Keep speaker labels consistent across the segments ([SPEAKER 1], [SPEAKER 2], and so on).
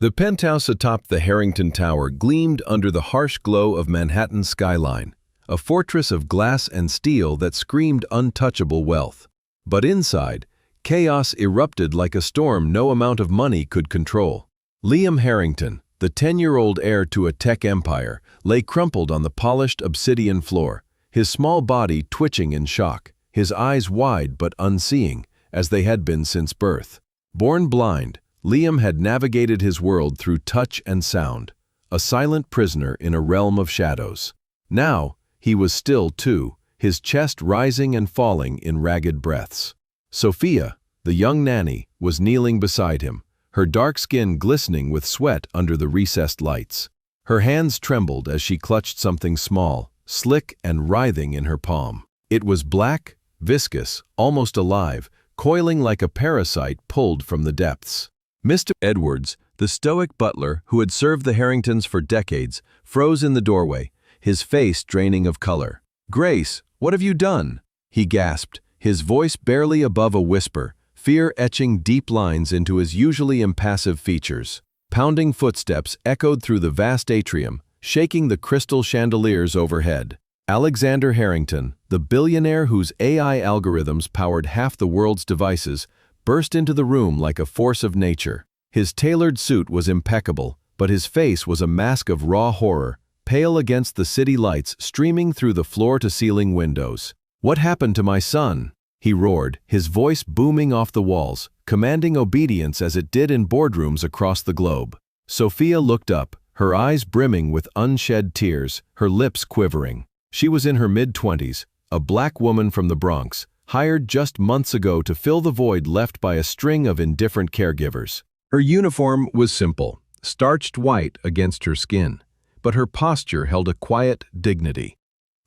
[SPEAKER 1] The penthouse atop the Harrington Tower gleamed under the harsh glow of Manhattan's skyline, a fortress of glass and steel that screamed untouchable wealth. But inside, chaos erupted like a storm no amount of money could control. Liam Harrington, the 10-year-old heir to a tech empire, lay crumpled on the polished obsidian floor, his small body twitching in shock, his eyes wide but unseeing, as they had been since birth. Born blind, Liam had navigated his world through touch and sound, a silent prisoner in a realm of shadows. Now, he was still too, his chest rising and falling in ragged breaths. Sophia, the young nanny, was kneeling beside him, her dark skin glistening with sweat under the recessed lights. Her hands trembled as she clutched something small, slick and writhing in her palm. It was black, viscous, almost alive, coiling like a parasite pulled from the depths. Mr. Edwards, the stoic butler who had served the Harringtons for decades, froze in the doorway, his face draining of color. "Grace, what have you done?" he gasped, his voice barely above a whisper, fear etching deep lines into his usually impassive features. Pounding footsteps echoed through the vast atrium, shaking the crystal chandeliers overhead. Alexander Harrington, the billionaire whose AI algorithms powered half the world's devices, burst into the room like a force of nature. His tailored suit was impeccable, but his face was a mask of raw horror, pale against the city lights streaming through the floor-to-ceiling windows. "What happened to my son?" he roared, his voice booming off the walls, commanding obedience as it did in boardrooms across the globe. Sophia looked up, her eyes brimming with unshed tears, her lips quivering. She was in her mid-20s, a black woman from the Bronx, hired just months ago to fill the void left by a string of indifferent caregivers. Her uniform was simple, starched white against her skin, but her posture held a quiet dignity.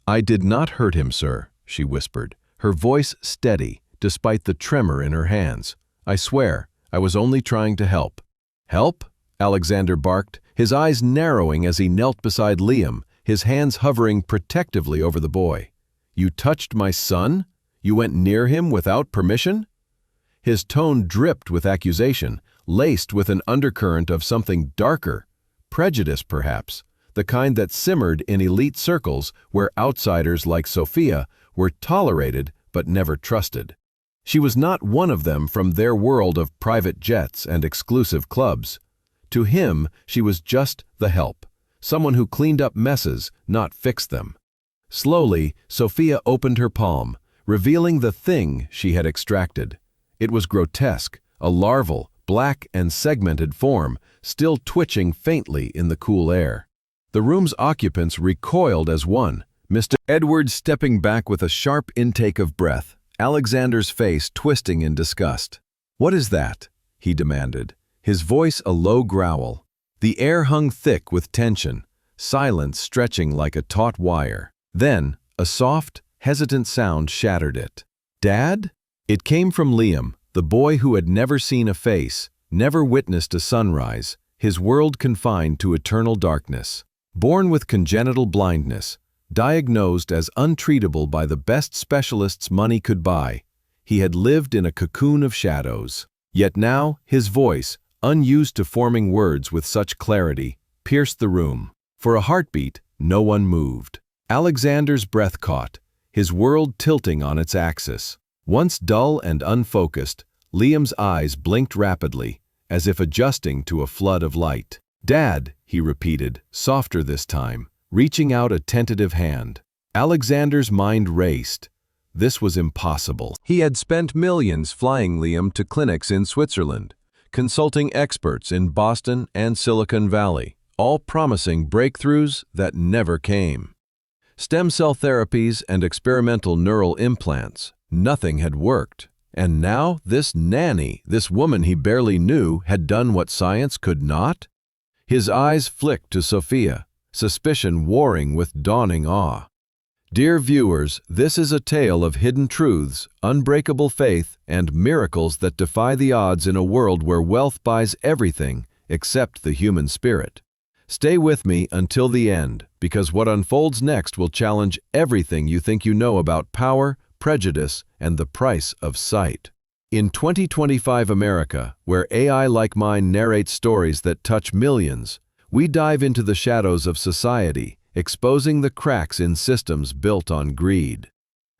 [SPEAKER 1] "I did not hurt him, sir," she whispered, her voice steady, despite the tremor in her hands. "I swear, I was only trying to help." "Help?" Alexander barked, his eyes narrowing as he knelt beside Liam, his hands hovering protectively over the boy. "You touched my son? You went near him without permission?" His tone dripped with accusation, laced with an undercurrent of something darker, prejudice perhaps, the kind that simmered in elite circles where outsiders like Sophia were tolerated but never trusted. She was not one of them from their world of private jets and exclusive clubs. To him, she was just the help, someone who cleaned up messes, not fixed them. Slowly, Sophia opened her palm, revealing the thing she had extracted. It was grotesque, a larval, black and segmented form, still twitching faintly in the cool air. The room's occupants recoiled as one, Mr. Edwards stepping back with a sharp intake of breath, Alexander's face twisting in disgust. "What is that?" he demanded, his voice a low growl. The air hung thick with tension, silence stretching like a taut wire. Then, a soft, hesitant sound shattered it. "Dad?" It came from Liam, the boy who had never seen a face, never witnessed a sunrise, his world confined to eternal darkness. Born with congenital blindness, diagnosed as untreatable by the best specialists money could buy, he had lived in a cocoon of shadows. Yet now, his voice, unused to forming words with such clarity, pierced the room. For a heartbeat, no one moved. Alexander's breath caught, his world tilting on its axis. Once dull and unfocused, Liam's eyes blinked rapidly, as if adjusting to a flood of light. "Dad," he repeated, softer this time, reaching out a tentative hand. Alexander's mind raced. This was impossible. He had spent millions flying Liam to clinics in Switzerland, consulting experts in Boston and Silicon Valley, all promising breakthroughs that never came. Stem cell therapies and experimental neural implants, nothing had worked. And now this nanny, this woman he barely knew, had done what science could not? His eyes flicked to Sophia, suspicion warring with dawning awe. Dear viewers, this is a tale of hidden truths, unbreakable faith, and miracles that defy the odds in a world where wealth buys everything except the human spirit. Stay with me until the end, because what unfolds next will challenge everything you think you know about power, prejudice, and the price of sight. In 2025 America, where AI like mine narrates stories that touch millions, we dive into the shadows of society, exposing the cracks in systems built on greed.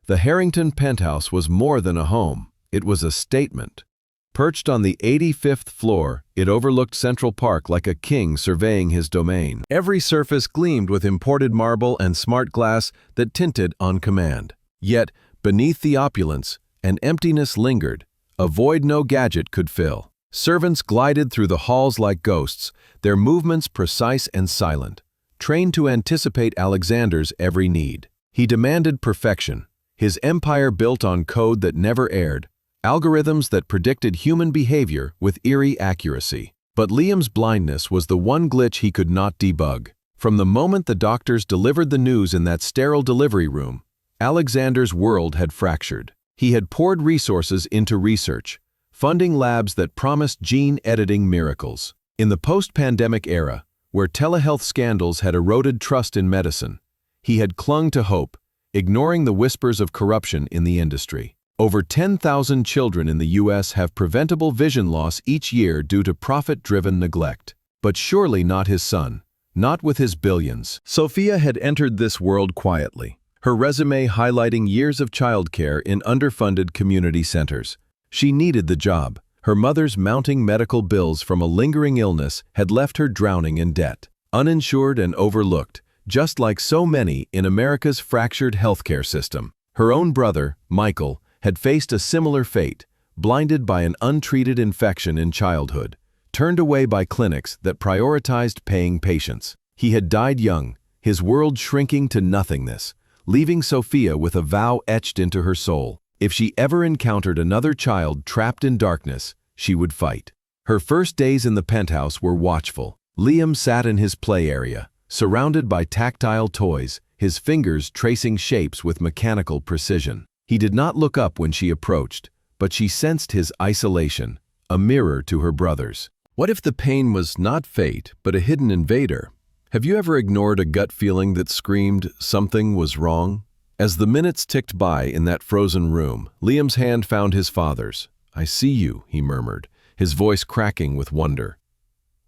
[SPEAKER 1] The Harrington penthouse was more than a home, it was a statement. Perched on the 85th floor, it overlooked Central Park like a king surveying his domain. Every surface gleamed with imported marble and smart glass that tinted on command. Yet, beneath the opulence, an emptiness lingered, a void no gadget could fill. Servants glided through the halls like ghosts, their movements precise and silent, trained to anticipate Alexander's every need. He demanded perfection, his empire built on code that never erred, algorithms that predicted human behavior with eerie accuracy. But Liam's blindness was the one glitch he could not debug. From the moment the doctors delivered the news in that sterile delivery room, Alexander's world had fractured. He had poured resources into research, funding labs that promised gene-editing miracles. In the post-pandemic era, where telehealth scandals had eroded trust in medicine, he had clung to hope, ignoring the whispers of corruption in the industry. Over 10,000 children in the U.S. have preventable vision loss each year due to profit-driven neglect. But surely not his son, not with his billions. Sophia had entered this world quietly, her resume highlighting years of childcare in underfunded community centers. She needed the job. Her mother's mounting medical bills from a lingering illness had left her drowning in debt. Uninsured and overlooked, just like so many in America's fractured healthcare system. Her own brother, Michael, had faced a similar fate, blinded by an untreated infection in childhood, turned away by clinics that prioritized paying patients. He had died young, his world shrinking to nothingness, leaving Sophia with a vow etched into her soul. If she ever encountered another child trapped in darkness, she would fight. Her first days in the penthouse were watchful. Liam sat in his play area, surrounded by tactile toys, his fingers tracing shapes with mechanical precision. He did not look up when she approached, but she sensed his isolation, a mirror to her brother's. What if the pain was not fate, but a hidden invader? Have you ever ignored a gut feeling that screamed something was wrong? As the minutes ticked by in that frozen room, Liam's hand found his father's. "I see you," he murmured, his voice cracking with wonder.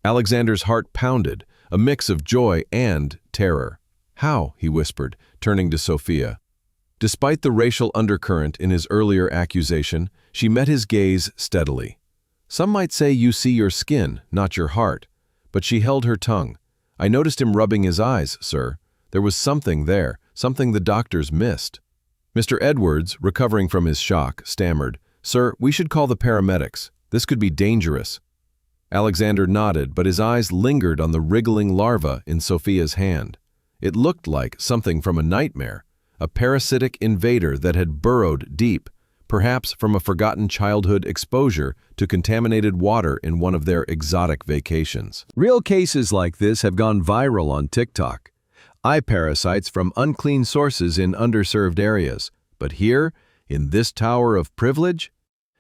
[SPEAKER 1] Alexander's heart pounded, a mix of joy and terror. "How?" he whispered, turning to Sophia. Despite the racial undercurrent in his earlier accusation, she met his gaze steadily. "Some might say you see your skin, not your heart." But she held her tongue. "I noticed him rubbing his eyes, sir. There was something there, something the doctors missed." Mr. Edwards, recovering from his shock, stammered, "Sir, we should call the paramedics. This could be dangerous." Alexander nodded, but his eyes lingered on the wriggling larva in Sophia's hand. It looked like something from a nightmare, a parasitic invader that had burrowed deep, perhaps from a forgotten childhood exposure to contaminated water in one of their exotic vacations. Real cases like this have gone viral on TikTok. Eye parasites from unclean sources in underserved areas. But here, in this tower of privilege?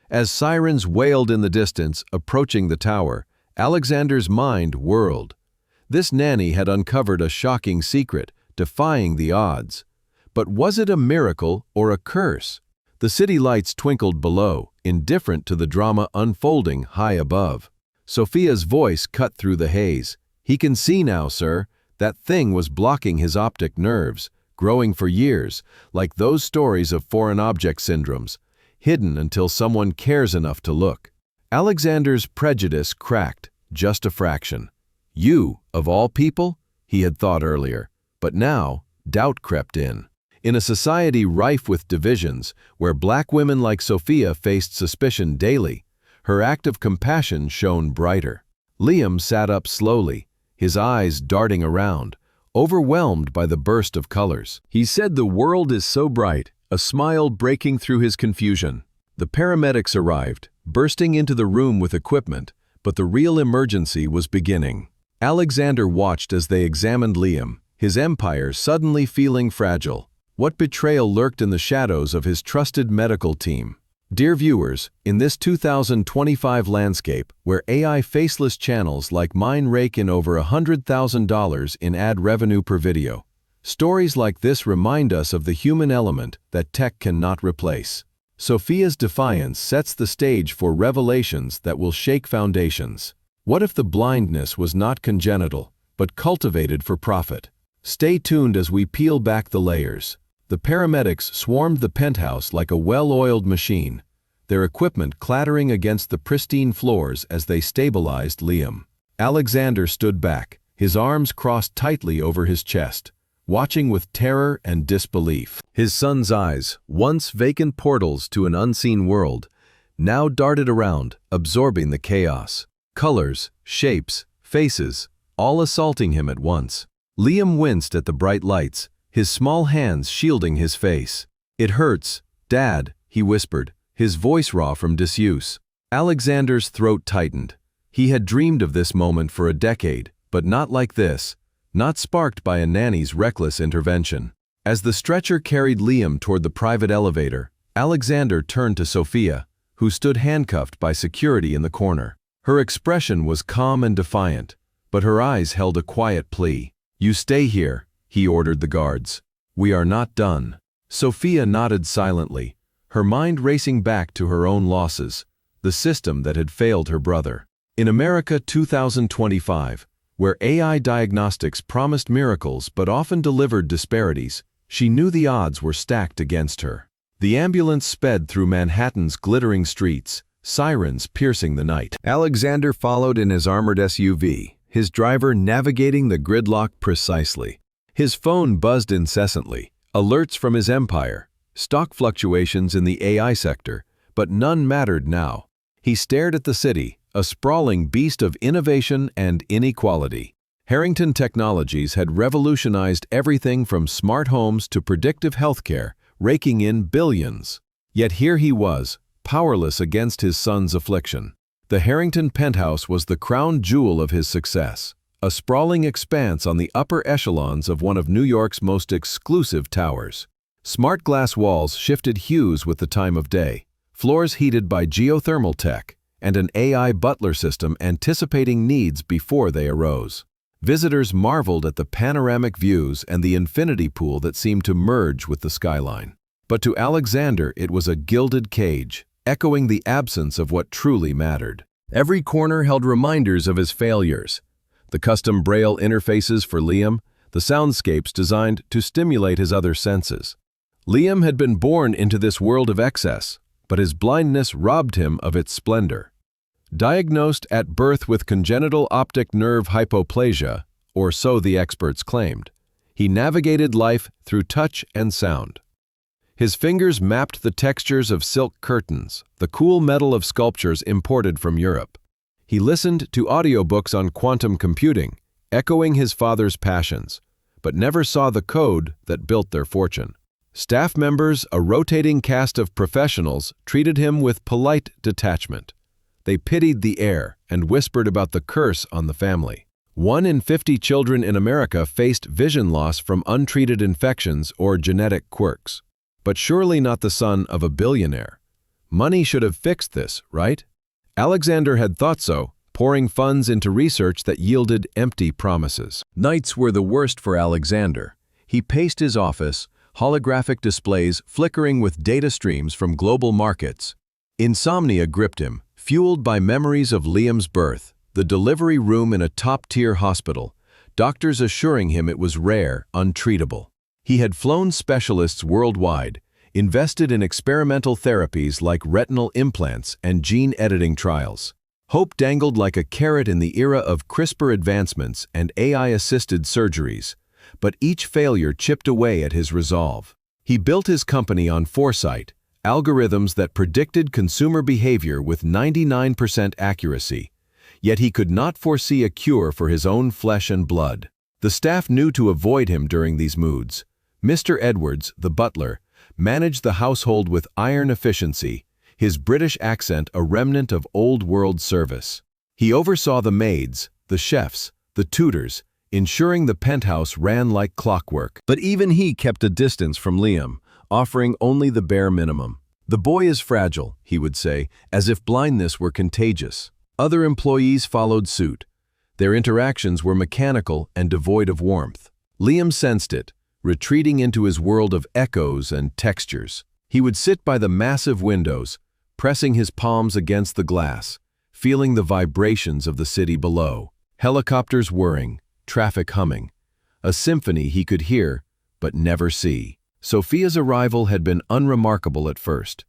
[SPEAKER 1] As sirens wailed in the distance, approaching the tower, Alexander's mind whirled. This nanny had uncovered a shocking secret, defying the odds. But was it a miracle or a curse? The city lights twinkled below, indifferent to the drama unfolding high above. Sophia's voice cut through the haze. "He can see now, sir. That thing was blocking his optic nerves, growing for years, like those stories of foreign object syndromes, hidden until someone cares enough to look." Alexander's prejudice cracked, just a fraction. You, of all people? He had thought earlier. But now, doubt crept in. In a society rife with divisions, where black women like Sophia faced suspicion daily, her act of compassion shone brighter. Liam sat up slowly, his eyes darting around, overwhelmed by the burst of colors. He said, "The world is so bright," a smile breaking through his confusion. The paramedics arrived, bursting into the room with equipment, but the real emergency was beginning. Alexander watched as they examined Liam, his empire suddenly feeling fragile. What betrayal lurked in the shadows of his trusted medical team? Dear viewers, in this 2025 landscape, where AI faceless channels like mine rake in over $100,000 in ad revenue per video, stories like this remind us of the human element that tech cannot replace. Sophia's defiance sets the stage for revelations that will shake foundations. What if the blindness was not congenital, but cultivated for profit? Stay tuned as we peel back the layers. The paramedics swarmed the penthouse like a well-oiled machine, their equipment clattering against the pristine floors as they stabilized Liam. Alexander stood back, his arms crossed tightly over his chest, watching with terror and disbelief. His son's eyes, once vacant portals to an unseen world, now darted around, absorbing the chaos. Colors, shapes, faces, all assaulting him at once. Liam winced at the bright lights, his small hands shielding his face. "It hurts, Dad," he whispered, his voice raw from disuse. Alexander's throat tightened. He had dreamed of this moment for a decade, but not like this, not sparked by a nanny's reckless intervention. As the stretcher carried Liam toward the private elevator, Alexander turned to Sophia, who stood handcuffed by security in the corner. Her expression was calm and defiant, but her eyes held a quiet plea. "You stay here," he ordered the guards. "We are not done." Sophia nodded silently, her mind racing back to her own losses, the system that had failed her brother. In America 2025, where AI diagnostics promised miracles but often delivered disparities, she knew the odds were stacked against her. The ambulance sped through Manhattan's glittering streets, sirens piercing the night. Alexander followed in his armored SUV, his driver navigating the gridlock precisely. His phone buzzed incessantly, alerts from his empire, stock fluctuations in the AI sector, but none mattered now. He stared at the city, a sprawling beast of innovation and inequality. Harrington Technologies had revolutionized everything from smart homes to predictive healthcare, raking in billions. Yet here he was, powerless against his son's affliction. The Harrington penthouse was the crown jewel of his success, a sprawling expanse on the upper echelons of one of New York's most exclusive towers. Smart glass walls shifted hues with the time of day, floors heated by geothermal tech, and an AI butler system anticipating needs before they arose. Visitors marveled at the panoramic views and the infinity pool that seemed to merge with the skyline. But to Alexander it was a gilded cage, echoing the absence of what truly mattered. Every corner held reminders of his failures. The custom Braille interfaces for Liam, the soundscapes designed to stimulate his other senses. Liam had been born into this world of excess, but his blindness robbed him of its splendor. Diagnosed at birth with congenital optic nerve hypoplasia, or so the experts claimed, he navigated life through touch and sound. His fingers mapped the textures of silk curtains, the cool metal of sculptures imported from Europe. He listened to audiobooks on quantum computing, echoing his father's passions, but never saw the code that built their fortune. Staff members, a rotating cast of professionals, treated him with polite detachment. They pitied the heir and whispered about the curse on the family. 1 in 50 children in America faced vision loss from untreated infections or genetic quirks. But surely not the son of a billionaire. Money should have fixed this, right? Alexander had thought so, pouring funds into research that yielded empty promises. Nights were the worst for Alexander. He paced his office, holographic displays flickering with data streams from global markets. Insomnia gripped him, fueled by memories of Liam's birth, the delivery room in a top-tier hospital, doctors assuring him it was rare, untreatable. He had flown specialists worldwide, invested in experimental therapies like retinal implants and gene editing trials. Hope dangled like a carrot in the era of CRISPR advancements and AI-assisted surgeries, but each failure chipped away at his resolve. He built his company on foresight, algorithms that predicted consumer behavior with 99% accuracy, yet he could not foresee a cure for his own flesh and blood. The staff knew to avoid him during these moods. Mr. Edwards, the butler, managed the household with iron efficiency, his British accent a remnant of old-world service. He oversaw the maids, the chefs, the tutors, ensuring the penthouse ran like clockwork. But even he kept a distance from Liam, offering only the bare minimum. "The boy is fragile," he would say, as if blindness were contagious. Other employees followed suit. Their interactions were mechanical and devoid of warmth. Liam sensed it, retreating into his world of echoes and textures. He would sit by the massive windows, pressing his palms against the glass, feeling the vibrations of the city below. Helicopters whirring, traffic humming. A symphony he could hear, but never see. Sophia's arrival had been unremarkable at first.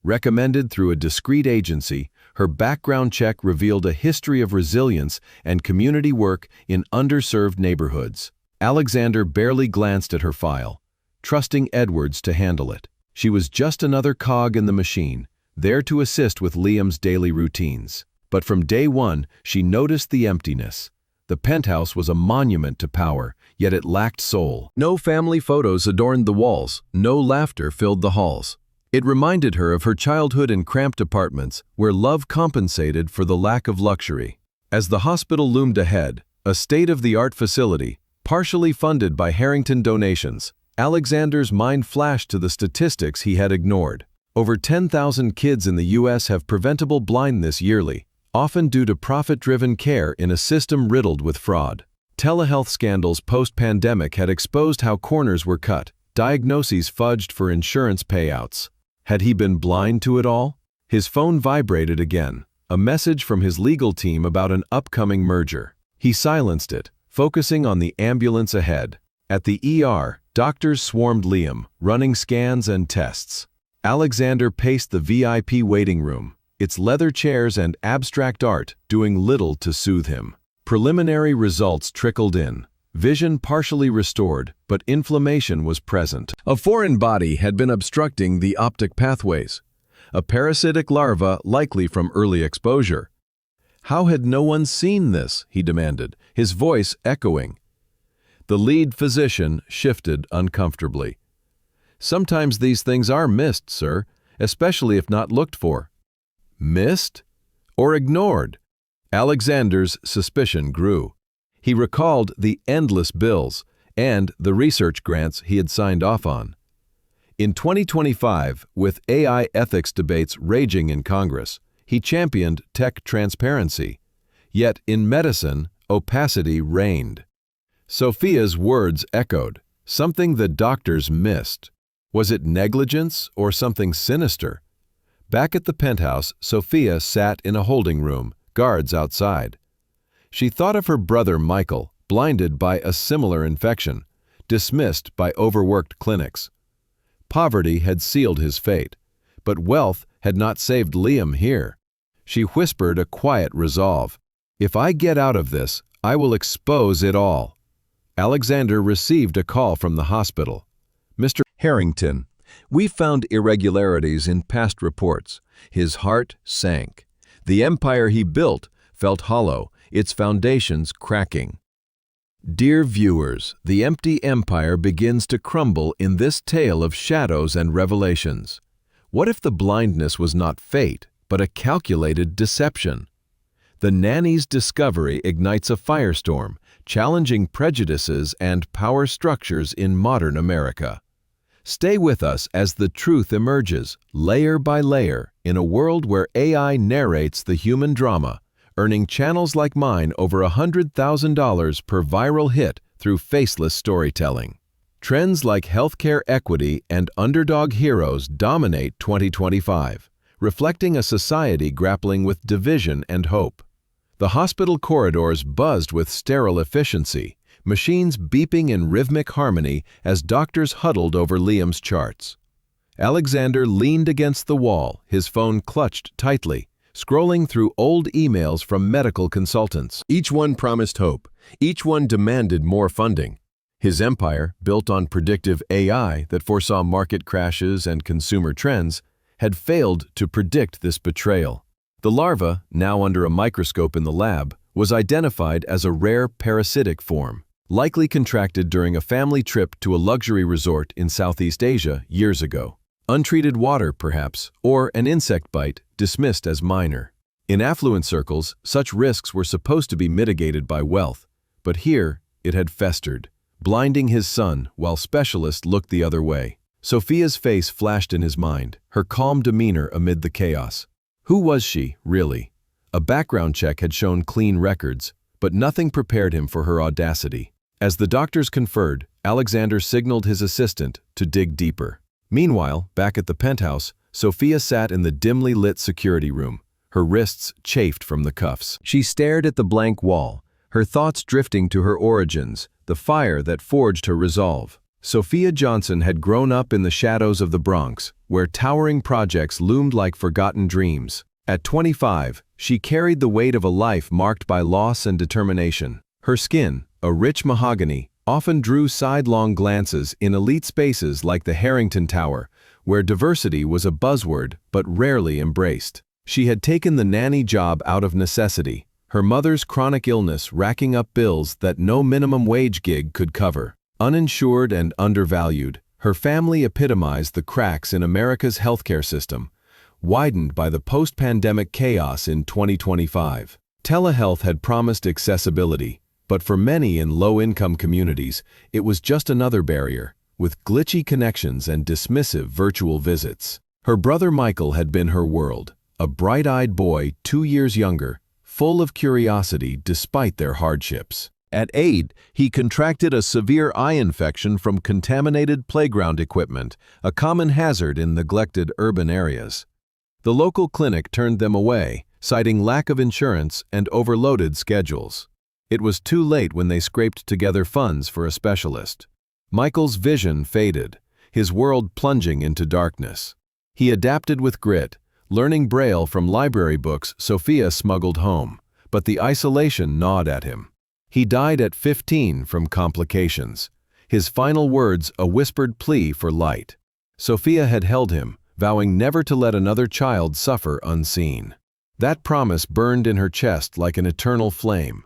[SPEAKER 1] Recommended through a discreet agency, her background check revealed a history of resilience and community work in underserved neighborhoods. Alexander barely glanced at her file, trusting Edwards to handle it. She was just another cog in the machine, there to assist with Liam's daily routines. But from day one, she noticed the emptiness. The penthouse was a monument to power, yet it lacked soul. No family photos adorned the walls, no laughter filled the halls. It reminded her of her childhood in cramped apartments, where love compensated for the lack of luxury. As the hospital loomed ahead, a state-of-the-art facility, partially funded by Harrington donations, Alexander's mind flashed to the statistics he had ignored. Over 10,000 kids in the U.S. have preventable blindness yearly, often due to profit-driven care in a system riddled with fraud. Telehealth scandals post-pandemic had exposed how corners were cut, diagnoses fudged for insurance payouts. Had he been blind to it all? His phone vibrated again, a message from his legal team about an upcoming merger. He silenced it, focusing on the ambulance ahead. At the ER, doctors swarmed Liam, running scans and tests. Alexander paced the VIP waiting room, its leather chairs and abstract art doing little to soothe him. Preliminary results trickled in. Vision partially restored, but inflammation was present. A foreign body had been obstructing the optic pathways. A parasitic larva likely from early exposure. How had no one seen this? He demanded, his voice echoing. The lead physician shifted uncomfortably. Sometimes these things are missed, sir, especially if not looked for. Missed? Or ignored? Alexander's suspicion grew. He recalled the endless bills and the research grants he had signed off on. In 2025, with AI ethics debates raging in Congress, he championed tech transparency. Yet in medicine, opacity reigned. Sophia's words echoed, something the doctors missed. Was it negligence or something sinister? Back at the penthouse, Sophia sat in a holding room, guards outside. She thought of her brother Michael, blinded by a similar infection, dismissed by overworked clinics. Poverty had sealed his fate, but wealth had not saved Liam here. She whispered a quiet resolve. If I get out of this, I will expose it all. Alexander received a call from the hospital. Mr. Harrington, we found irregularities in past reports. His heart sank. The empire he built felt hollow, its foundations cracking. Dear viewers, the empty empire begins to crumble in this tale of shadows and revelations. What if the blindness was not fate, but a calculated deception? The nanny's discovery ignites a firestorm, challenging prejudices and power structures in modern America. Stay with us as the truth emerges, layer by layer, in a world where AI narrates the human drama, earning channels like mine over $100,000 per viral hit through faceless storytelling. Trends like healthcare equity and underdog heroes dominate 2025, reflecting a society grappling with division and hope. The hospital corridors buzzed with sterile efficiency, machines beeping in rhythmic harmony as doctors huddled over Liam's charts. Alexander leaned against the wall, his phone clutched tightly, scrolling through old emails from medical consultants. Each one promised hope. Each one demanded more funding. His empire, built on predictive AI that foresaw market crashes and consumer trends, had failed to predict this betrayal. The larva, now under a microscope in the lab, was identified as a rare parasitic form, likely contracted during a family trip to a luxury resort in Southeast Asia years ago. Untreated water, perhaps, or an insect bite, dismissed as minor. In affluent circles, such risks were supposed to be mitigated by wealth, but here it had festered, blinding his son while specialists looked the other way. Sophia's face flashed in his mind, her calm demeanor amid the chaos. Who was she, really? A background check had shown clean records, but nothing prepared him for her audacity. As the doctors conferred, Alexander signaled his assistant to dig deeper. Meanwhile, back at the penthouse, Sophia sat in the dimly lit security room. Her wrists chafed from the cuffs. She stared at the blank wall, her thoughts drifting to her origins, the fire that forged her resolve. Sophia Johnson had grown up in the shadows of the Bronx, where towering projects loomed like forgotten dreams. At 25, she carried the weight of a life marked by loss and determination. Her skin, a rich mahogany, often drew sidelong glances in elite spaces like the Harrington Tower, where diversity was a buzzword but rarely embraced. She had taken the nanny job out of necessity, her mother's chronic illness racking up bills that no minimum wage gig could cover. Uninsured and undervalued, her family epitomized the cracks in America's healthcare system, widened by the post-pandemic chaos in 2025. Telehealth had promised accessibility, but for many in low-income communities, it was just another barrier, with glitchy connections and dismissive virtual visits. Her brother Michael had been her world, a bright-eyed boy 2 years younger, full of curiosity despite their hardships. At 8, he contracted a severe eye infection from contaminated playground equipment, a common hazard in neglected urban areas. The local clinic turned them away, citing lack of insurance and overloaded schedules. It was too late when they scraped together funds for a specialist. Michael's vision faded, his world plunging into darkness. He adapted with grit, learning Braille from library books Sophia smuggled home, but the isolation gnawed at him. He died at 15 from complications, his final words a whispered plea for light. Sophia had held him, vowing never to let another child suffer unseen. That promise burned in her chest like an eternal flame,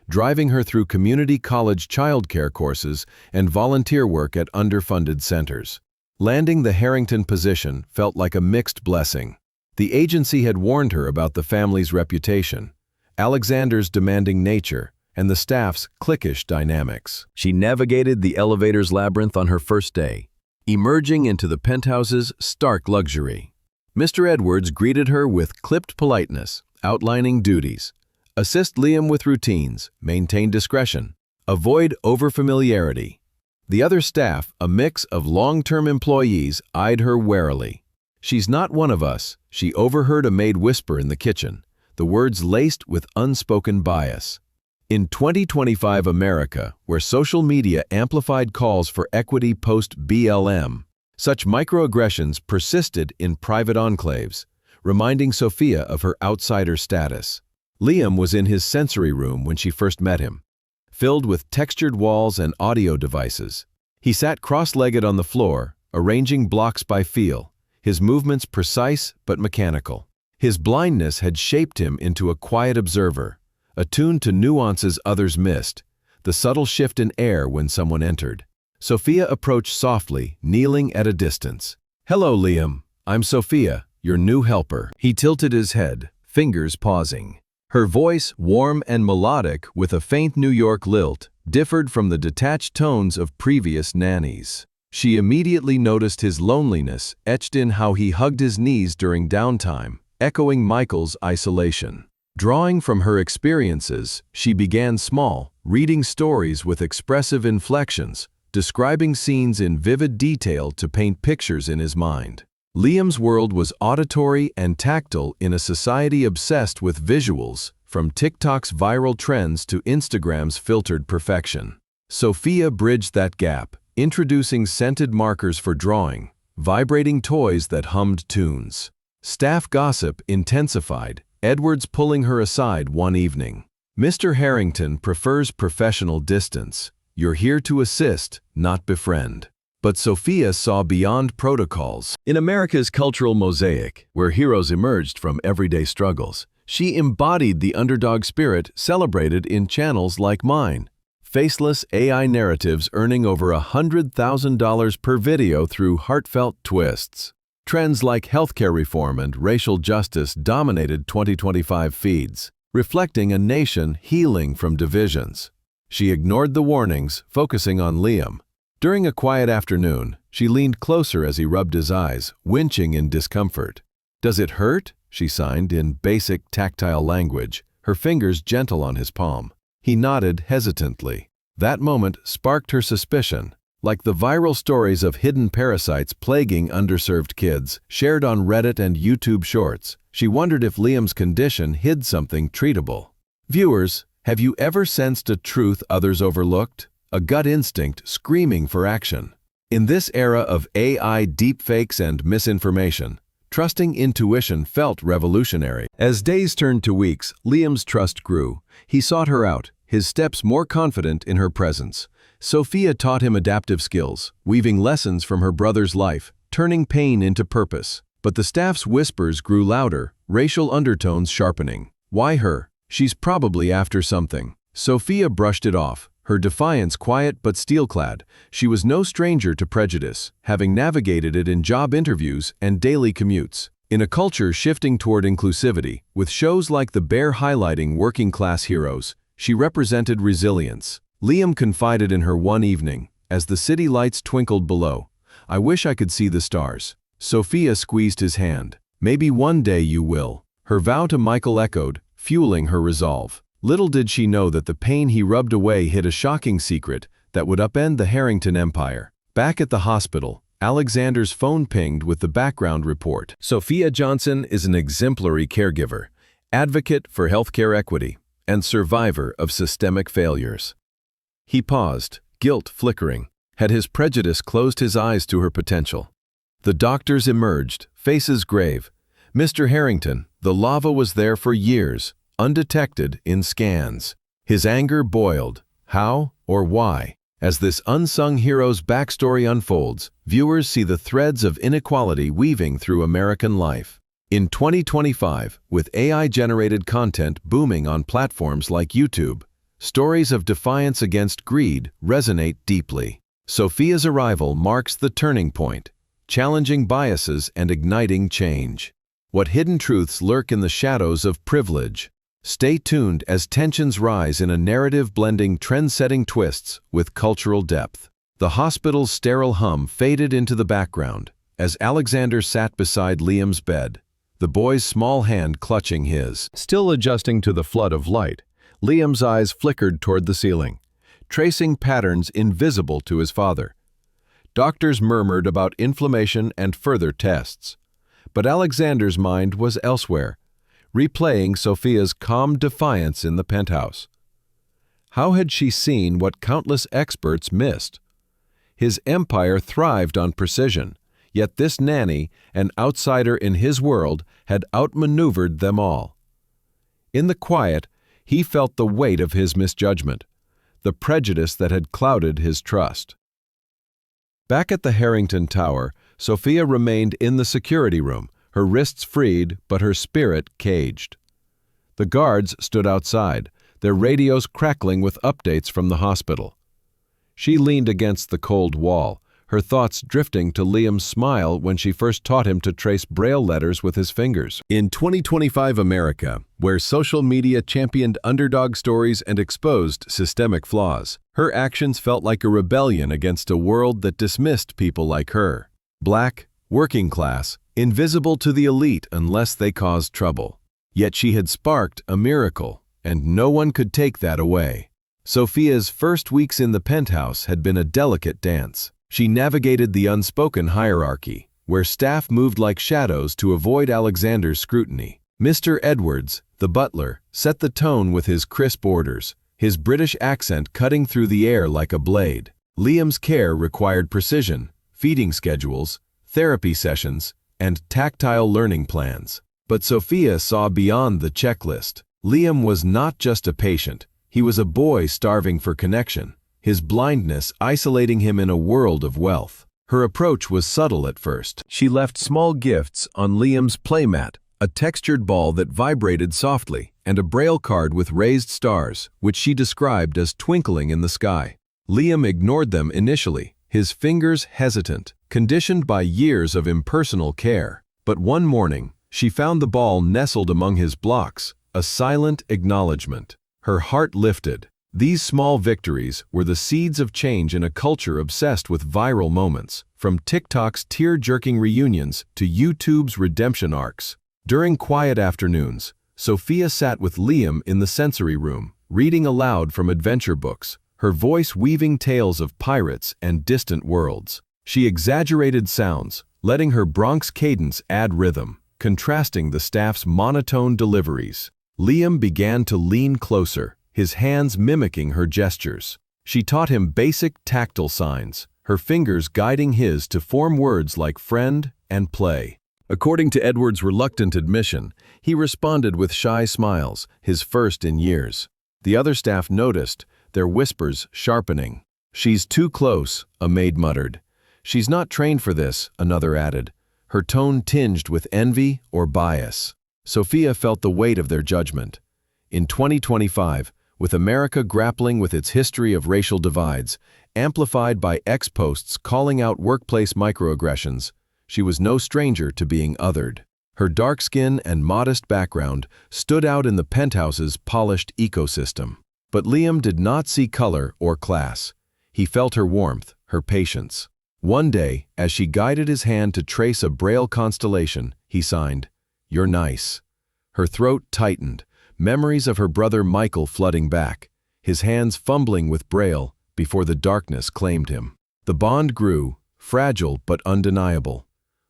[SPEAKER 1] driving her through community college childcare courses and volunteer work at underfunded centers. Landing the Harrington position felt like a mixed blessing. The agency had warned her about the family's reputation, Alexander's demanding nature, and the staff's cliquish dynamics. She navigated the elevator's labyrinth on her first day, emerging into the penthouse's stark luxury. Mr. Edwards greeted her with clipped politeness, outlining duties. Assist Liam with routines, maintain discretion, avoid overfamiliarity. The other staff, a mix of long-term employees, eyed her warily. "She's not one of us," she overheard a maid whisper in the kitchen, the words laced with unspoken bias. In 2025 America, where social media amplified calls for equity post-BLM, such microaggressions persisted in private enclaves, reminding Sophia of her outsider status. Liam was in his sensory room when she first met him, filled with textured walls and audio devices. He sat cross-legged on the floor, arranging blocks by feel, his movements precise but mechanical. His blindness had shaped him into a quiet observer, attuned to nuances others missed, the subtle shift in air when someone entered. Sophia approached softly, kneeling at a distance. "Hello, Liam. I'm Sophia, your new helper." He tilted his head, fingers pausing. Her voice, warm and melodic with a faint New York lilt, differed from the detached tones of previous nannies. She immediately noticed his loneliness etched in how he hugged his knees during downtime, echoing Michael's isolation. Drawing from her experiences, she began small, reading stories with expressive inflections, describing scenes in vivid detail to paint pictures in his mind. Liam's world was auditory and tactile in a society obsessed with visuals, from TikTok's viral trends to Instagram's filtered perfection. Sophia bridged that gap, introducing scented markers for drawing, vibrating toys that hummed tunes. Staff gossip intensified, Edwards pulling her aside one evening. "Mr. Harrington prefers professional distance. You're here to assist, not befriend." But Sophia saw beyond protocols. In America's cultural mosaic, where heroes emerged from everyday struggles, she embodied the underdog spirit celebrated in channels like mine. Faceless AI narratives earning over $100,000 per video through heartfelt twists. Trends like healthcare reform and racial justice dominated 2025 feeds, reflecting a nation healing from divisions. She ignored the warnings, focusing on Liam. During a quiet afternoon, she leaned closer as he rubbed his eyes, winching in discomfort. "Does it hurt?" she signed in basic tactile language, her fingers gentle on his palm. He nodded hesitantly. That moment sparked her suspicion. Like the viral stories of hidden parasites plaguing underserved kids, shared on Reddit and YouTube Shorts, she wondered if Liam's condition hid something treatable. Viewers, have you ever sensed a truth others overlooked? A gut instinct screaming for action? In this era of AI deepfakes and misinformation, trusting intuition felt revolutionary. As days turned to weeks, Liam's trust grew. He sought her out, his steps more confident in her presence. Sophia taught him adaptive skills, weaving lessons from her brother's life, turning pain into purpose. But the staff's whispers grew louder, racial undertones sharpening. Why her? She's probably after something. Sophia brushed it off, her defiance quiet but steel-clad. She was no stranger to prejudice, having navigated it in job interviews and daily commutes. In a culture shifting toward inclusivity, with shows like The Bear highlighting working-class heroes, she represented resilience. Liam confided in her one evening, as the city lights twinkled below, "I wish I could see the stars." Sophia squeezed his hand. "Maybe one day you will." Her vow to Michael echoed, fueling her resolve. Little did she know that the pain he rubbed away hid a shocking secret that would upend the Harrington empire. Back at the hospital, Alexander's phone pinged with the background report. Sophia Johnson is an exemplary caregiver, advocate for healthcare equity, and survivor of systemic failures. He paused, guilt flickering. Had his prejudice closed his eyes to her potential? The doctors emerged, faces grave. "Mr. Harrington, the lava was there for years, undetected in scans." His anger boiled. How or why? As this unsung hero's backstory unfolds, viewers see the threads of inequality weaving through American life. In 2025, with AI-generated content booming on platforms like YouTube, stories of defiance against greed resonate deeply. Sophia's arrival marks the turning point, challenging biases and igniting change. What hidden truths lurk in the shadows of privilege? Stay tuned as tensions rise in a narrative blending trend-setting twists with cultural depth. The hospital's sterile hum faded into the background as Alexander sat beside Liam's bed, the boy's small hand clutching his. Still adjusting to the flood of light, Liam's eyes flickered toward the ceiling, tracing patterns invisible to his father. Doctors murmured about inflammation and further tests. But Alexander's mind was elsewhere, replaying Sophia's calm defiance in the penthouse. How had she seen what countless experts missed? His empire thrived on precision, yet this nanny, an outsider in his world, had outmaneuvered them all. In the quiet, he felt the weight of his misjudgment, the prejudice that had clouded his trust. Back at the Harrington Tower, Sophia remained in the security room, her wrists freed but her spirit caged. The guards stood outside, their radios crackling with updates from the hospital. She leaned against the cold wall, her thoughts drifting to Liam's smile when she first taught him to trace Braille letters with his fingers. In 2025 America, where social media championed underdog stories and exposed systemic flaws, her actions felt like a rebellion against a world that dismissed people like her. Black, working class, invisible to the elite unless they caused trouble. Yet she had sparked a miracle, and no one could take that away. Sophia's first weeks in the penthouse had been a delicate dance. She navigated the unspoken hierarchy, where staff moved like shadows to avoid Alexander's scrutiny. Mr. Edwards, the butler, set the tone with his crisp orders, his British accent cutting through the air like a blade. Liam's care required precision, feeding schedules, therapy sessions, and tactile learning plans. But Sophia saw beyond the checklist. Liam was not just a patient, he was a boy starving for connection, his blindness isolating him in a world of wealth. Her approach was subtle at first. She left small gifts on Liam's playmat, a textured ball that vibrated softly, and a Braille card with raised stars, which she described as twinkling in the sky. Liam ignored them initially, his fingers hesitant, conditioned by years of impersonal care. But one morning, she found the ball nestled among his blocks, a silent acknowledgement. Her heart lifted. These small victories were the seeds of change in a culture obsessed with viral moments, from TikTok's tear-jerking reunions to YouTube's redemption arcs. During quiet afternoons, Sophia sat with Liam in the sensory room, reading aloud from adventure books, her voice weaving tales of pirates and distant worlds. She exaggerated sounds, letting her Bronx cadence add rhythm, contrasting the staff's monotone deliveries. Liam began to lean closer, his hands mimicking her gestures. She taught him basic tactile signs, her fingers guiding his to form words like friend and play. According to Edward's reluctant admission, he responded with shy smiles, his first in years. The other staff noticed, their whispers sharpening. "She's too close," a maid muttered. "She's not trained for this," another added, her tone tinged with envy or bias. Sophia felt the weight of their judgment. In 2025, with America grappling with its history of racial divides, amplified by ex-posts calling out workplace microaggressions, she was no stranger to being othered. Her dark skin and modest background stood out in the penthouse's polished ecosystem. But Liam did not see color or class. He felt her warmth, her patience. One day, as she guided his hand to trace a Braille constellation, he signed, "You're nice." Her throat tightened, memories of her brother Michael flooding back, his hands fumbling with Braille before the darkness claimed him. The bond grew, fragile but undeniable.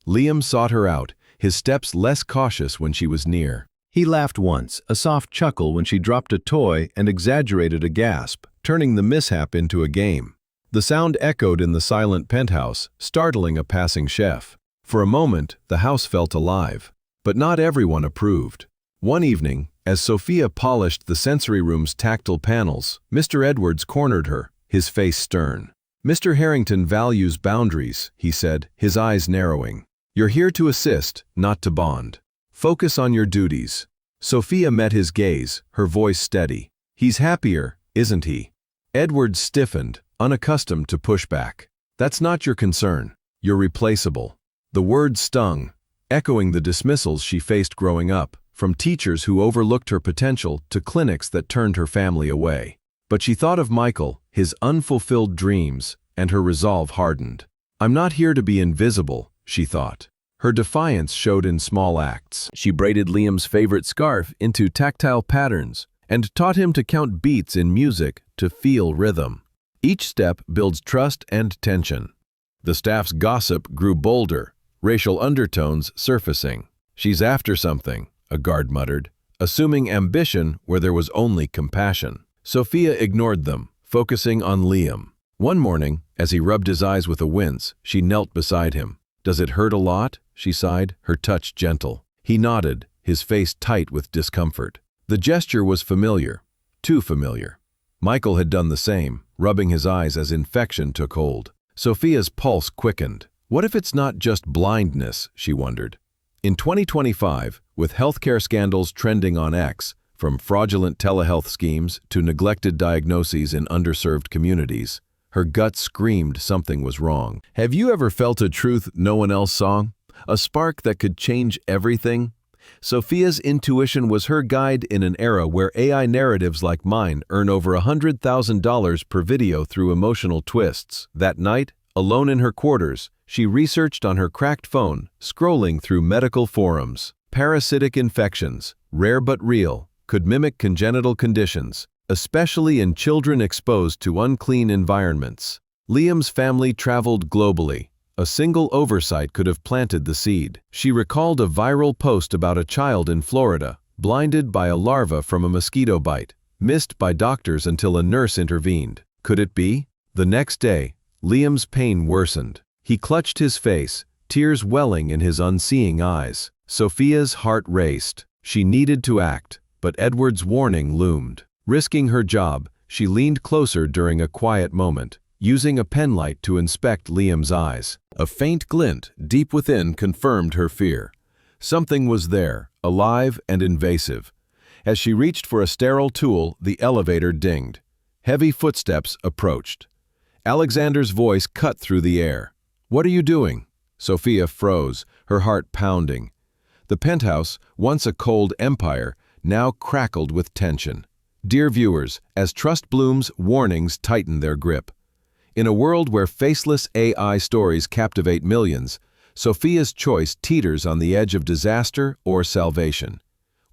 [SPEAKER 1] Liam sought her out, his steps less cautious when she was near. He laughed once, a soft chuckle when she dropped a toy and exaggerated a gasp, turning the mishap into a game. The sound echoed in the silent penthouse, startling a passing chef. For a moment, the house felt alive. But not everyone approved. One evening, as Sophia polished the sensory room's tactile panels, Mr. Edwards cornered her, his face stern. "Mr. Harrington values boundaries," he said, his eyes narrowing. "You're here to assist, not to bond. Focus on your duties." Sophia met his gaze, her voice steady. "He's happier, isn't he?" Edwards stiffened, unaccustomed to pushback. "That's not your concern. You're replaceable." The word stung, echoing the dismissals she faced growing up, from teachers who overlooked her potential to clinics that turned her family away. But she thought of Michael, his unfulfilled dreams, and her resolve hardened. "I'm not here to be invisible," she thought. Her defiance showed in small acts. She braided Liam's favorite scarf into tactile patterns and taught him to count beats in music to feel rhythm. Each step builds trust and tension. The staff's gossip grew bolder, racial undertones surfacing. "She's after something," a guard muttered, assuming ambition where there was only compassion. Sophia ignored them, focusing on Liam. One morning, as he rubbed his eyes with a wince, she knelt beside him. "Does it hurt a lot?" she sighed, her touch gentle. He nodded, his face tight with discomfort. The gesture was familiar, too familiar. Michael had done the same, rubbing his eyes as infection took hold. Sophia's pulse quickened. What if it's not just blindness, she wondered. In 2025, with healthcare scandals trending on X, from fraudulent telehealth schemes to neglected diagnoses in underserved communities, her gut screamed something was wrong. Have you ever felt a truth no one else saw? A spark that could change everything? Sophia's intuition was her guide in an era where AI narratives like mine earn over $100,000 per video through emotional twists. That night, alone in her quarters, she researched on her cracked phone, scrolling through medical forums. Parasitic infections, rare but real, could mimic congenital conditions, especially in children exposed to unclean environments. Liam's family traveled globally. A single oversight could have planted the seed. She recalled a viral post about a child in Florida, blinded by a larva from a mosquito bite, missed by doctors until a nurse intervened. Could it be? The next day, Liam's pain worsened. He clutched his face, tears welling in his unseeing eyes. Sophia's heart raced. She needed to act, but Edward's warning loomed. Risking her job, she leaned closer during a quiet moment, using a penlight to inspect Liam's eyes. A faint glint deep within confirmed her fear. Something was there, alive and invasive. As she reached for a sterile tool, the elevator dinged. Heavy footsteps approached. Alexander's voice cut through the air. "What are you doing?" Sophia froze, her heart pounding. The penthouse, once a cold empire, now crackled with tension. Dear viewers, as trust blooms, warnings tighten their grip. In a world where faceless AI stories captivate millions, Sophia's choice teeters on the edge of disaster or salvation.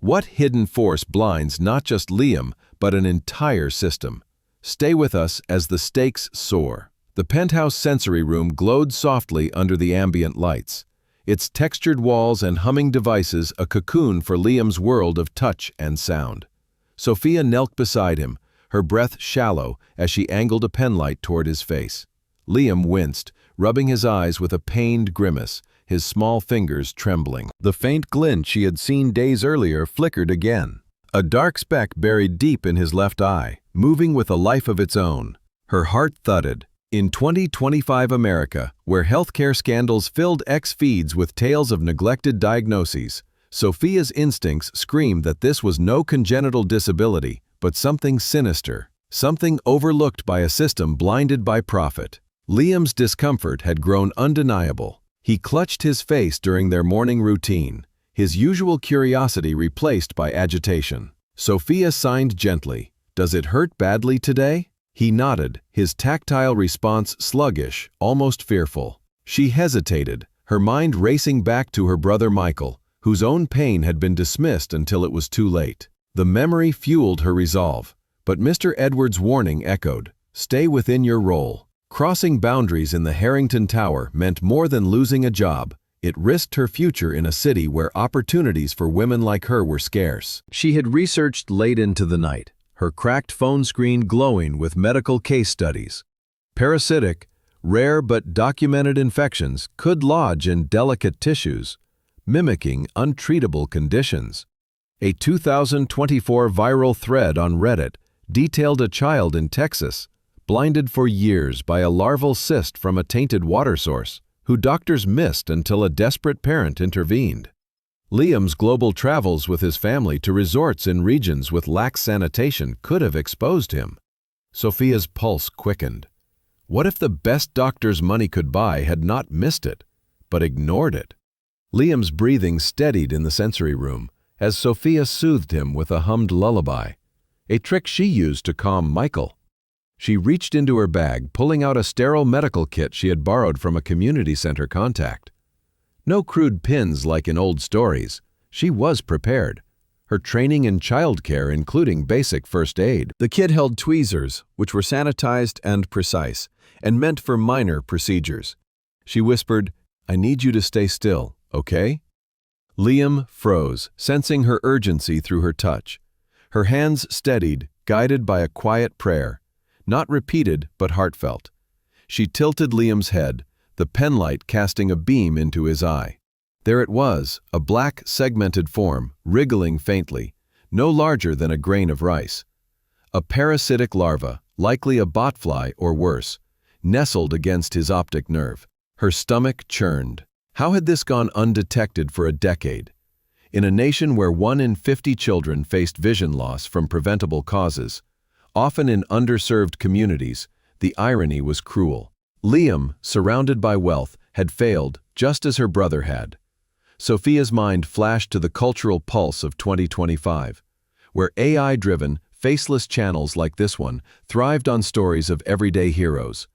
[SPEAKER 1] What hidden force blinds not just Liam, but an entire system? Stay with us as the stakes soar. The penthouse sensory room glowed softly under the ambient lights, its textured walls and humming devices a cocoon for Liam's world of touch and sound. Sophia knelt beside him, her breath shallow as she angled a penlight toward his face. Liam winced, rubbing his eyes with a pained grimace, his small fingers trembling. The faint glint she had seen days earlier flickered again, a dark speck buried deep in his left eye, moving with a life of its own. Her heart thudded. In 2025 America, where healthcare scandals filled X feeds with tales of neglected diagnoses, Sophia's instincts screamed that this was no congenital disability, but something sinister, something overlooked by a system blinded by profit. Liam's discomfort had grown undeniable. He clutched his face during their morning routine, his usual curiosity replaced by agitation. Sophia signed gently. "Does it hurt badly today?" He nodded, his tactile response sluggish, almost fearful. She hesitated, her mind racing back to her brother Michael, whose own pain had been dismissed until it was too late. The memory fueled her resolve, but Mr. Edwards' warning echoed, "Stay within your role." Crossing boundaries in the Harrington Tower meant more than losing a job. It risked her future in a city where opportunities for women like her were scarce. She had researched late into the night, her cracked phone screen glowing with medical case studies. Parasitic, rare but documented infections could lodge in delicate tissues, mimicking untreatable conditions. A 2024 viral thread on Reddit detailed a child in Texas, blinded for years by a larval cyst from a tainted water source, who doctors missed until a desperate parent intervened. Liam's global travels with his family to resorts in regions with lax sanitation could have exposed him. Sophia's pulse quickened. What if the best doctors money could buy had not missed it, but ignored it? Liam's breathing steadied in the sensory room as Sophia soothed him with a hummed lullaby, a trick she used to calm Michael. She reached into her bag, pulling out a sterile medical kit she had borrowed from a community center contact. No crude pins like in old stories. She was prepared. Her training in childcare including basic first aid. The kit held tweezers, which were sanitized and precise, and meant for minor procedures. She whispered, "I need you to stay still, okay?" Liam froze, sensing her urgency through her touch. Her hands steadied, guided by a quiet prayer, not repeated but heartfelt. She tilted Liam's head, the penlight casting a beam into his eye. There it was, a black, segmented form, wriggling faintly, no larger than a grain of rice. A parasitic larva, likely a botfly or worse, nestled against his optic nerve. Her stomach churned. How had this gone undetected for a decade? In a nation where 1 in 50 children faced vision loss from preventable causes, often in underserved communities, the irony was cruel. Liam, surrounded by wealth, had failed, just as her brother had. Sophia's mind flashed to the cultural pulse of 2025, where AI-driven, faceless channels like this one thrived on stories of everyday heroes,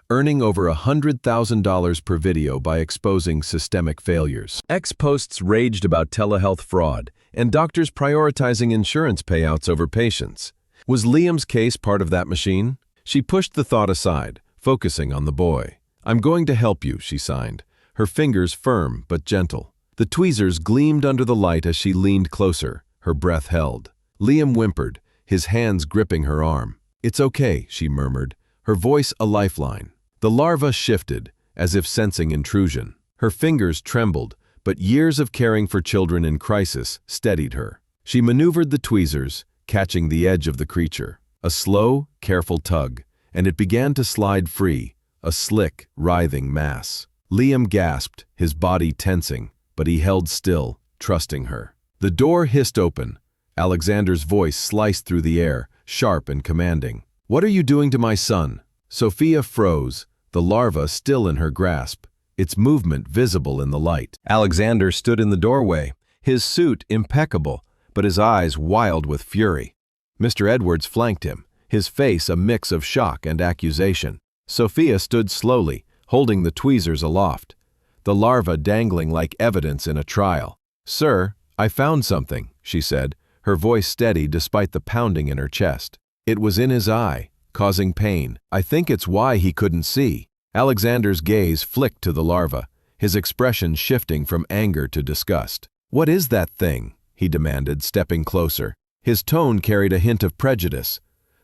[SPEAKER 1] earning over $100,000 per video by exposing systemic failures. Posts raged about telehealth fraud and doctors prioritizing insurance payouts over patients. Was Liam's case part of that machine? She pushed the thought aside, focusing on the boy. "I'm going to help you," she signed, her fingers firm but gentle. The tweezers gleamed under the light as she leaned closer, her breath held. Liam whimpered, his hands gripping her arm. "It's okay," she murmured, her voice a lifeline. The larva shifted, as if sensing intrusion. Her fingers trembled, but years of caring for children in crisis steadied her. She maneuvered the tweezers, catching the edge of the creature. A slow, careful tug, and it began to slide free, a slick, writhing mass. Liam gasped, his body tensing, but he held still, trusting her. The door hissed open. Alexander's voice sliced through the air, sharp and commanding. "What are you doing to my son?" Sophia froze, the larva still in her grasp, its movement visible in the light. Alexander stood in the doorway, his suit impeccable, but his eyes wild with fury. Mr. Edwards flanked him, his face a mix of shock and accusation. Sophia stood slowly, holding the tweezers aloft, the larva dangling like evidence in a trial. "Sir, I found something," she said, her voice steady despite the pounding in her chest. It was in his eye, causing pain. I think it's why he couldn't see. Alexander's gaze flicked to the larva, his expression shifting from anger to disgust. "What is that thing?" he demanded, stepping closer. His tone carried a hint of prejudice,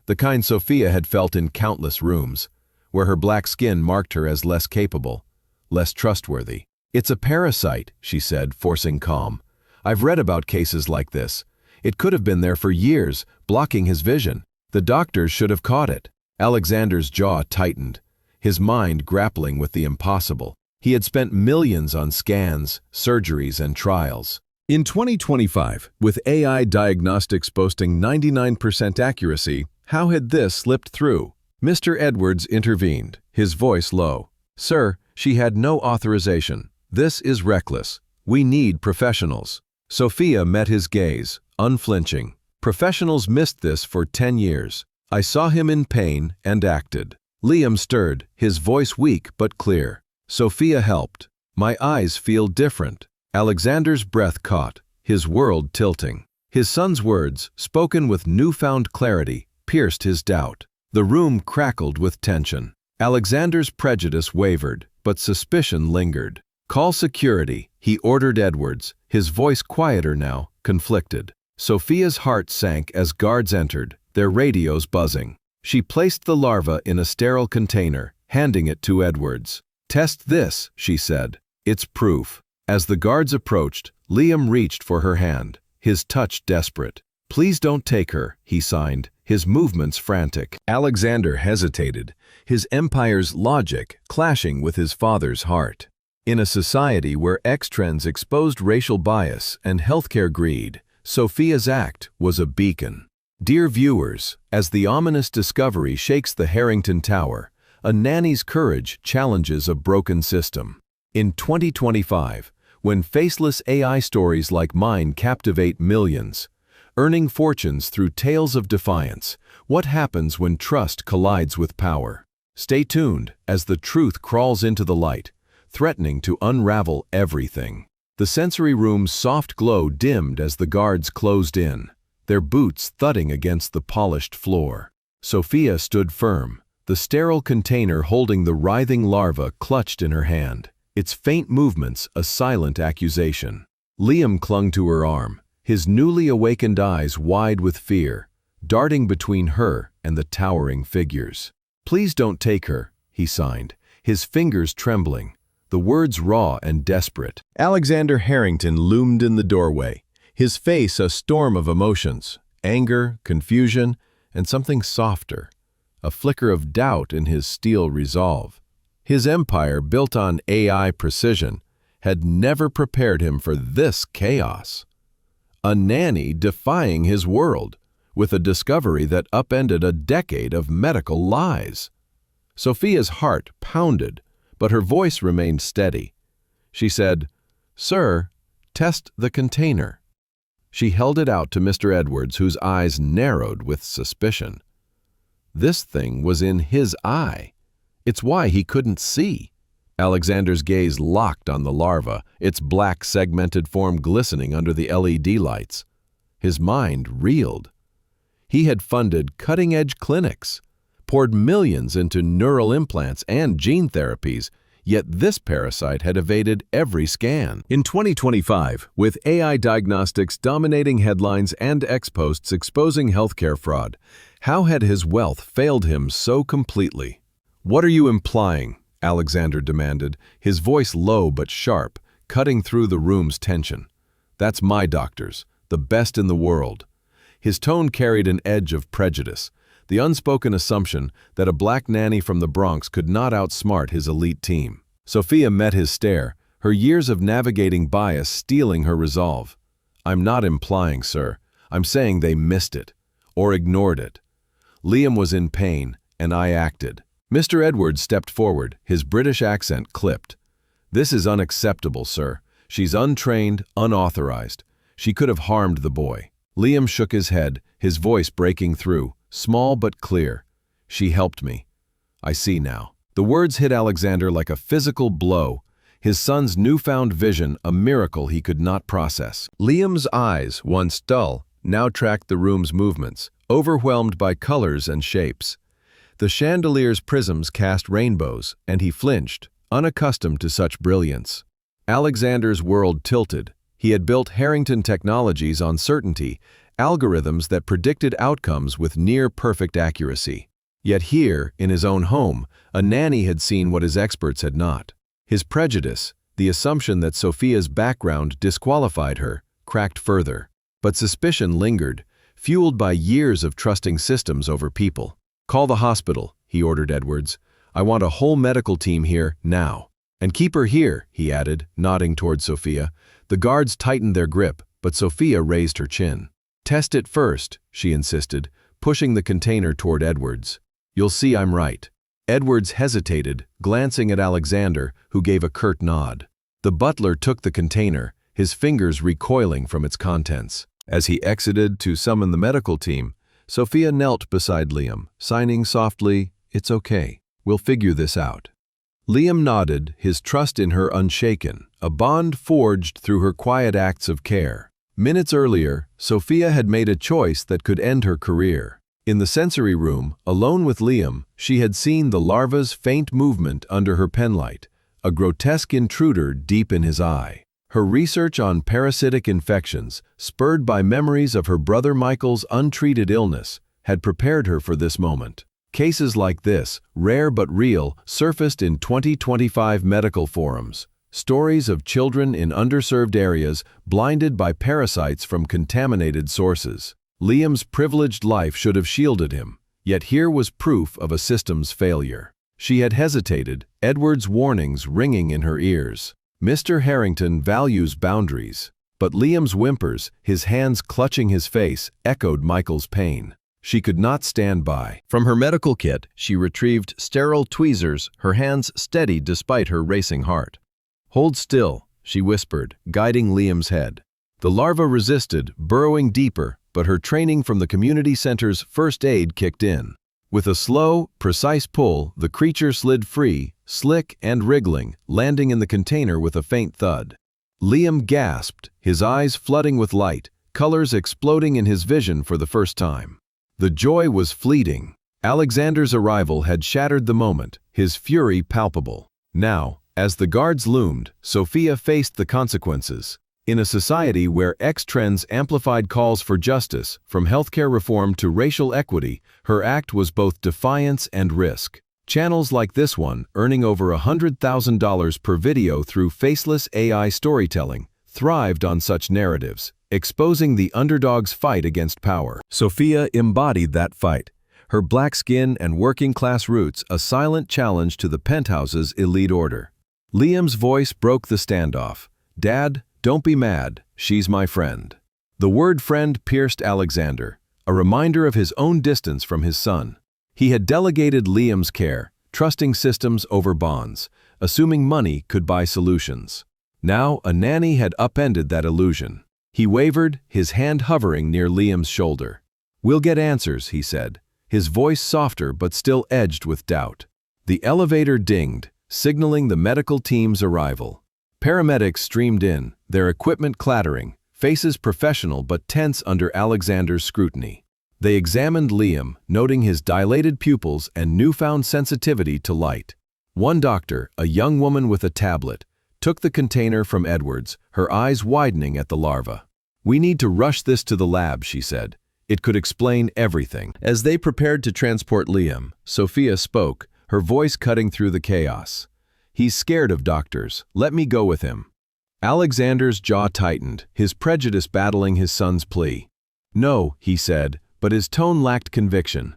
[SPEAKER 1] the kind Sophia had felt in countless rooms, where her black skin marked her as less capable, less trustworthy. "It's a parasite," she said, forcing calm. "I've read about cases like this. It could have been there for years, blocking his vision. The doctors should have caught it." Alexander's jaw tightened, his mind grappling with the impossible. He had spent millions on scans, surgeries, and trials. In 2025, with AI diagnostics boasting 99% accuracy, how had this slipped through? Mr. Edwards intervened, his voice low. "Sir, she had no authorization. This is reckless. We need professionals." Sophia met his gaze, unflinching. "Professionals missed this for 10 years. I saw him in pain and acted." Liam stirred, his voice weak but clear. Sophia helped. "My eyes feel different." Alexander's breath caught, his world tilting. His son's words, spoken with newfound clarity, pierced his doubt. The room crackled with tension. Alexander's prejudice wavered, but suspicion lingered. "Call security," he ordered Edwards, his voice quieter now, conflicted. Sophia's heart sank as guards entered, their radios buzzing. She placed the larva in a sterile container, handing it to Edwards. "Test this," she said. "It's proof." As the guards approached, Liam reached for her hand, his touch desperate. "Please don't take her," he signed, his movements frantic. Alexander hesitated, his empire's logic clashing with his father's heart. In a society where X-trends exposed racial bias and healthcare greed, Sophia's act was a beacon. Dear viewers, as the ominous discovery shakes the Harrington Tower, a nanny's courage challenges a broken system. In 2025, when faceless AI stories like mine captivate millions, earning fortunes through tales of defiance, what happens when trust collides with power? Stay tuned as the truth crawls into the light, threatening to unravel everything. The sensory room's soft glow dimmed as the guards closed in, their boots thudding against the polished floor. Sophia stood firm, the sterile container holding the writhing larva clutched in her hand, its faint movements a silent accusation. Liam clung to her arm, his newly awakened eyes wide with fear, darting between her and the towering figures. "Please don't take her," he signed, his fingers trembling, the words raw and desperate. Alexander Harrington loomed in the doorway, his face a storm of emotions, anger, confusion, and something softer, a flicker of doubt in his steel resolve. His empire, built on AI precision, had never prepared him for this chaos. A nanny defying his world, with a discovery that upended a decade of medical lies. Sophia's heart pounded, but her voice remained steady. She said, "Sir, test the container." She held it out to Mr. Edwards, whose eyes narrowed with suspicion. This thing was in his eye. It's why he couldn't see. Alexander's gaze locked on the larva, its black segmented form glistening under the LED lights. His mind reeled. He had funded cutting-edge clinics, poured millions into neural implants and gene therapies, yet this parasite had evaded every scan. In 2025, with AI diagnostics dominating headlines and ex-posts exposing healthcare fraud, how had his wealth failed him so completely? "What are you implying?" Alexander demanded, his voice low but sharp, cutting through the room's tension. "That's my doctors, the best in the world." His tone carried an edge of prejudice, the unspoken assumption that a black nanny from the Bronx could not outsmart his elite team. Sophia met his stare, her years of navigating bias stealing her resolve. "I'm not implying, sir. I'm saying they missed it, or ignored it. Liam was in pain, and I acted." Mr. Edwards stepped forward, his British accent clipped. "This is unacceptable, sir. She's untrained, unauthorized. She could have harmed the boy." Liam shook his head, his voice breaking through, small but clear. "She helped me. I see now." The words hit Alexander like a physical blow, his son's newfound vision a miracle he could not process. Liam's eyes, once dull, now tracked the room's movements, overwhelmed by colors and shapes. The chandelier's prisms cast rainbows, and he flinched, unaccustomed to such brilliance. Alexander's world tilted. He had built Harrington Technologies on certainty, algorithms that predicted outcomes with near-perfect accuracy. Yet here, in his own home, a nanny had seen what his experts had not. His prejudice, the assumption that Sophia's background disqualified her, cracked further. But suspicion lingered, fueled by years of trusting systems over people. "Call the hospital," he ordered Edwards. "I want a whole medical team here, now. And keep her here," he added, nodding toward Sophia. The guards tightened their grip, but Sophia raised her chin. "Test it first," she insisted, pushing the container toward Edwards. "You'll see I'm right." Edwards hesitated, glancing at Alexander, who gave a curt nod. The butler took the container, his fingers recoiling from its contents. As he exited to summon the medical team, Sophia knelt beside Liam, signing softly, "It's okay. We'll figure this out." Liam nodded, his trust in her unshaken, a bond forged through her quiet acts of care. Minutes earlier, Sophia had made a choice that could end her career. In the sensory room, alone with Liam, she had seen the larva's faint movement under her penlight, a grotesque intruder deep in his eye. Her research on parasitic infections, spurred by memories of her brother Michael's untreated illness, had prepared her for this moment. Cases like this, rare but real, surfaced in 2025 medical forums. Stories of children in underserved areas blinded by parasites from contaminated sources. Liam's privileged life should have shielded him, yet here was proof of a system's failure. She had hesitated, Edward's warnings ringing in her ears. Mr. Harrington values boundaries. But Liam's whimpers, his hands clutching his face, echoed Michael's pain. She could not stand by. From her medical kit, she retrieved sterile tweezers, her hands steady despite her racing heart. "Hold still," she whispered, guiding Liam's head. The larva resisted, burrowing deeper, but her training from the community center's first aid kicked in. With a slow, precise pull, the creature slid free, slick and wriggling, landing in the container with a faint thud. Liam gasped, his eyes flooding with light, colors exploding in his vision for the first time. The joy was fleeting. Alexander's arrival had shattered the moment, his fury palpable. Now, as the guards loomed, Sophia faced the consequences. In a society where X-trends amplified calls for justice, from healthcare reform to racial equity, her act was both defiance and risk. Channels like this one, earning over $100,000 per video through faceless AI storytelling, thrived on such narratives, exposing the underdog's fight against power. Sophia embodied that fight, her black skin and working-class roots a silent challenge to the penthouse's elite order. Liam's voice broke the standoff. "Dad, don't be mad, she's my friend." The word friend pierced Alexander, a reminder of his own distance from his son. He had delegated Liam's care, trusting systems over bonds, assuming money could buy solutions. Now a nanny had upended that illusion. He wavered, his hand hovering near Liam's shoulder. "We'll get answers," he said, his voice softer but still edged with doubt. The elevator dinged, signaling the medical team's arrival. Paramedics streamed in, their equipment clattering, faces professional but tense under Alexander's scrutiny. They examined Liam, noting his dilated pupils and newfound sensitivity to light. One doctor, a young woman with a tablet, took the container from Edwards, her eyes widening at the larva. "We need to rush this to the lab," she said. "It could explain everything." As they prepared to transport Liam, Sophia spoke, her voice cutting through the chaos. "He's scared of doctors. Let me go with him." Alexander's jaw tightened, his prejudice battling his son's plea. "No," he said, but his tone lacked conviction.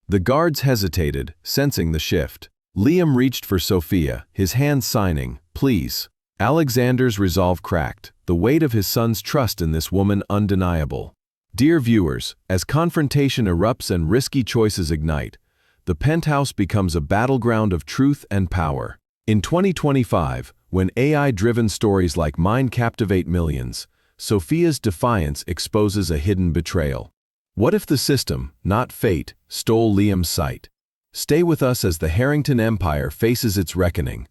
[SPEAKER 1] The guards hesitated, sensing the shift. Liam reached for Sophia, his hand signing, "Please." Alexander's resolve cracked, the weight of his son's trust in this woman undeniable. Dear viewers, as confrontation erupts and risky choices ignite, the penthouse becomes a battleground of truth and power. In 2025, when AI-driven stories like mine captivate millions, Sophia's defiance exposes a hidden betrayal. What if the system, not fate, stole Liam's sight? Stay with us as the Harrington Empire faces its reckoning,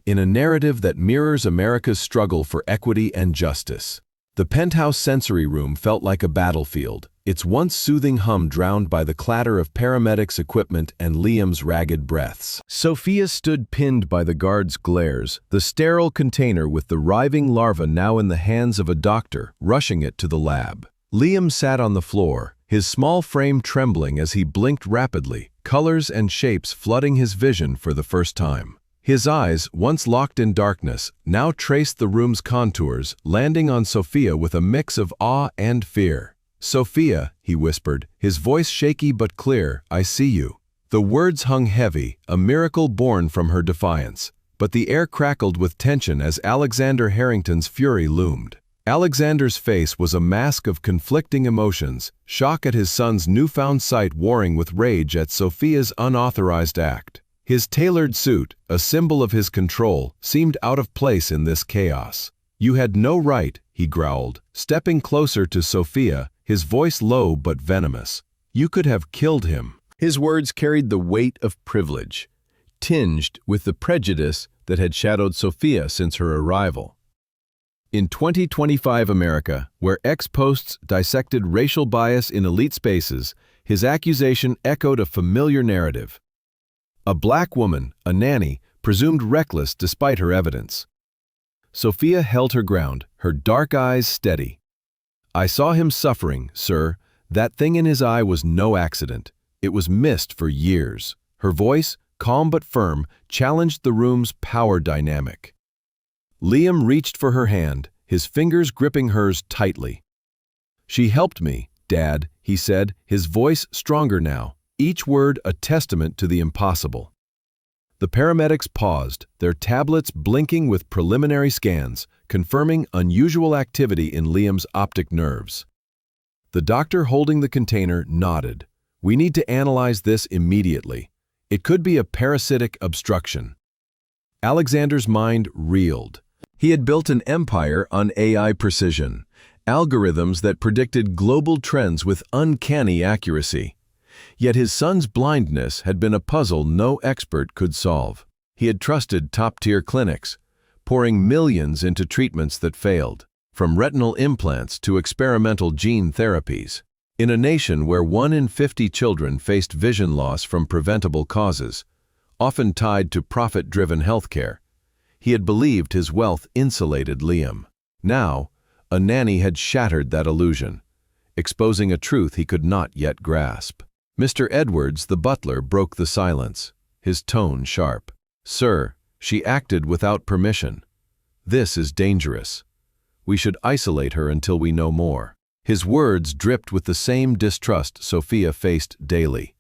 [SPEAKER 1] in a narrative that mirrors America's struggle for equity and justice. The penthouse sensory room felt like a battlefield, its once soothing hum drowned by the clatter of paramedics' equipment and Liam's ragged breaths. Sophia stood pinned by the guards' glares, the sterile container with the writhing larva now in the hands of a doctor, rushing it to the lab. Liam sat on the floor, his small frame trembling as he blinked rapidly, colors and shapes flooding his vision for the first time. His eyes, once locked in darkness, now traced the room's contours, landing on Sophia with a mix of awe and fear. "Sophia," he whispered, his voice shaky but clear, "I see you." The words hung heavy, a miracle born from her defiance, but the air crackled with tension as Alexander Harrington's fury loomed. Alexander's face was a mask of conflicting emotions, shock at his son's newfound sight warring with rage at Sophia's unauthorized act. His tailored suit, a symbol of his control, seemed out of place in this chaos. "You had no right," he growled, stepping closer to Sophia, his voice low but venomous. "You could have killed him." His words carried the weight of privilege, tinged with the prejudice that had shadowed Sophia since her arrival. In 2025 America, where ex-posts dissected racial bias in elite spaces, his accusation echoed a familiar narrative. A black woman, a nanny, presumed reckless despite her evidence. Sophia held her ground, her dark eyes steady. "I saw him suffering, sir. That thing in his eye was no accident. It was missed for years." Her voice, calm but firm, challenged the room's power dynamic. Liam reached for her hand, his fingers gripping hers tightly. "She helped me, Dad," he said, his voice stronger now, each word a testament to the impossible. The paramedics paused, their tablets blinking with preliminary scans, confirming unusual activity in Liam's optic nerves. The doctor holding the container nodded. "We need to analyze this immediately. It could be a parasitic obstruction." Alexander's mind reeled. He had built an empire on AI precision, algorithms that predicted global trends with uncanny accuracy. Yet his son's blindness had been a puzzle no expert could solve. He had trusted top-tier clinics, pouring millions into treatments that failed, from retinal implants to experimental gene therapies. In a nation where 1 in 50 children faced vision loss from preventable causes, often tied to profit-driven healthcare, he had believed his wealth insulated Liam. Now, a nanny had shattered that illusion, exposing a truth he could not yet grasp. Mr. Edwards, the butler, broke the silence, his tone sharp. "Sir, she acted without permission. This is dangerous. We should isolate her until we know more." His words dripped with the same distrust Sophia faced daily.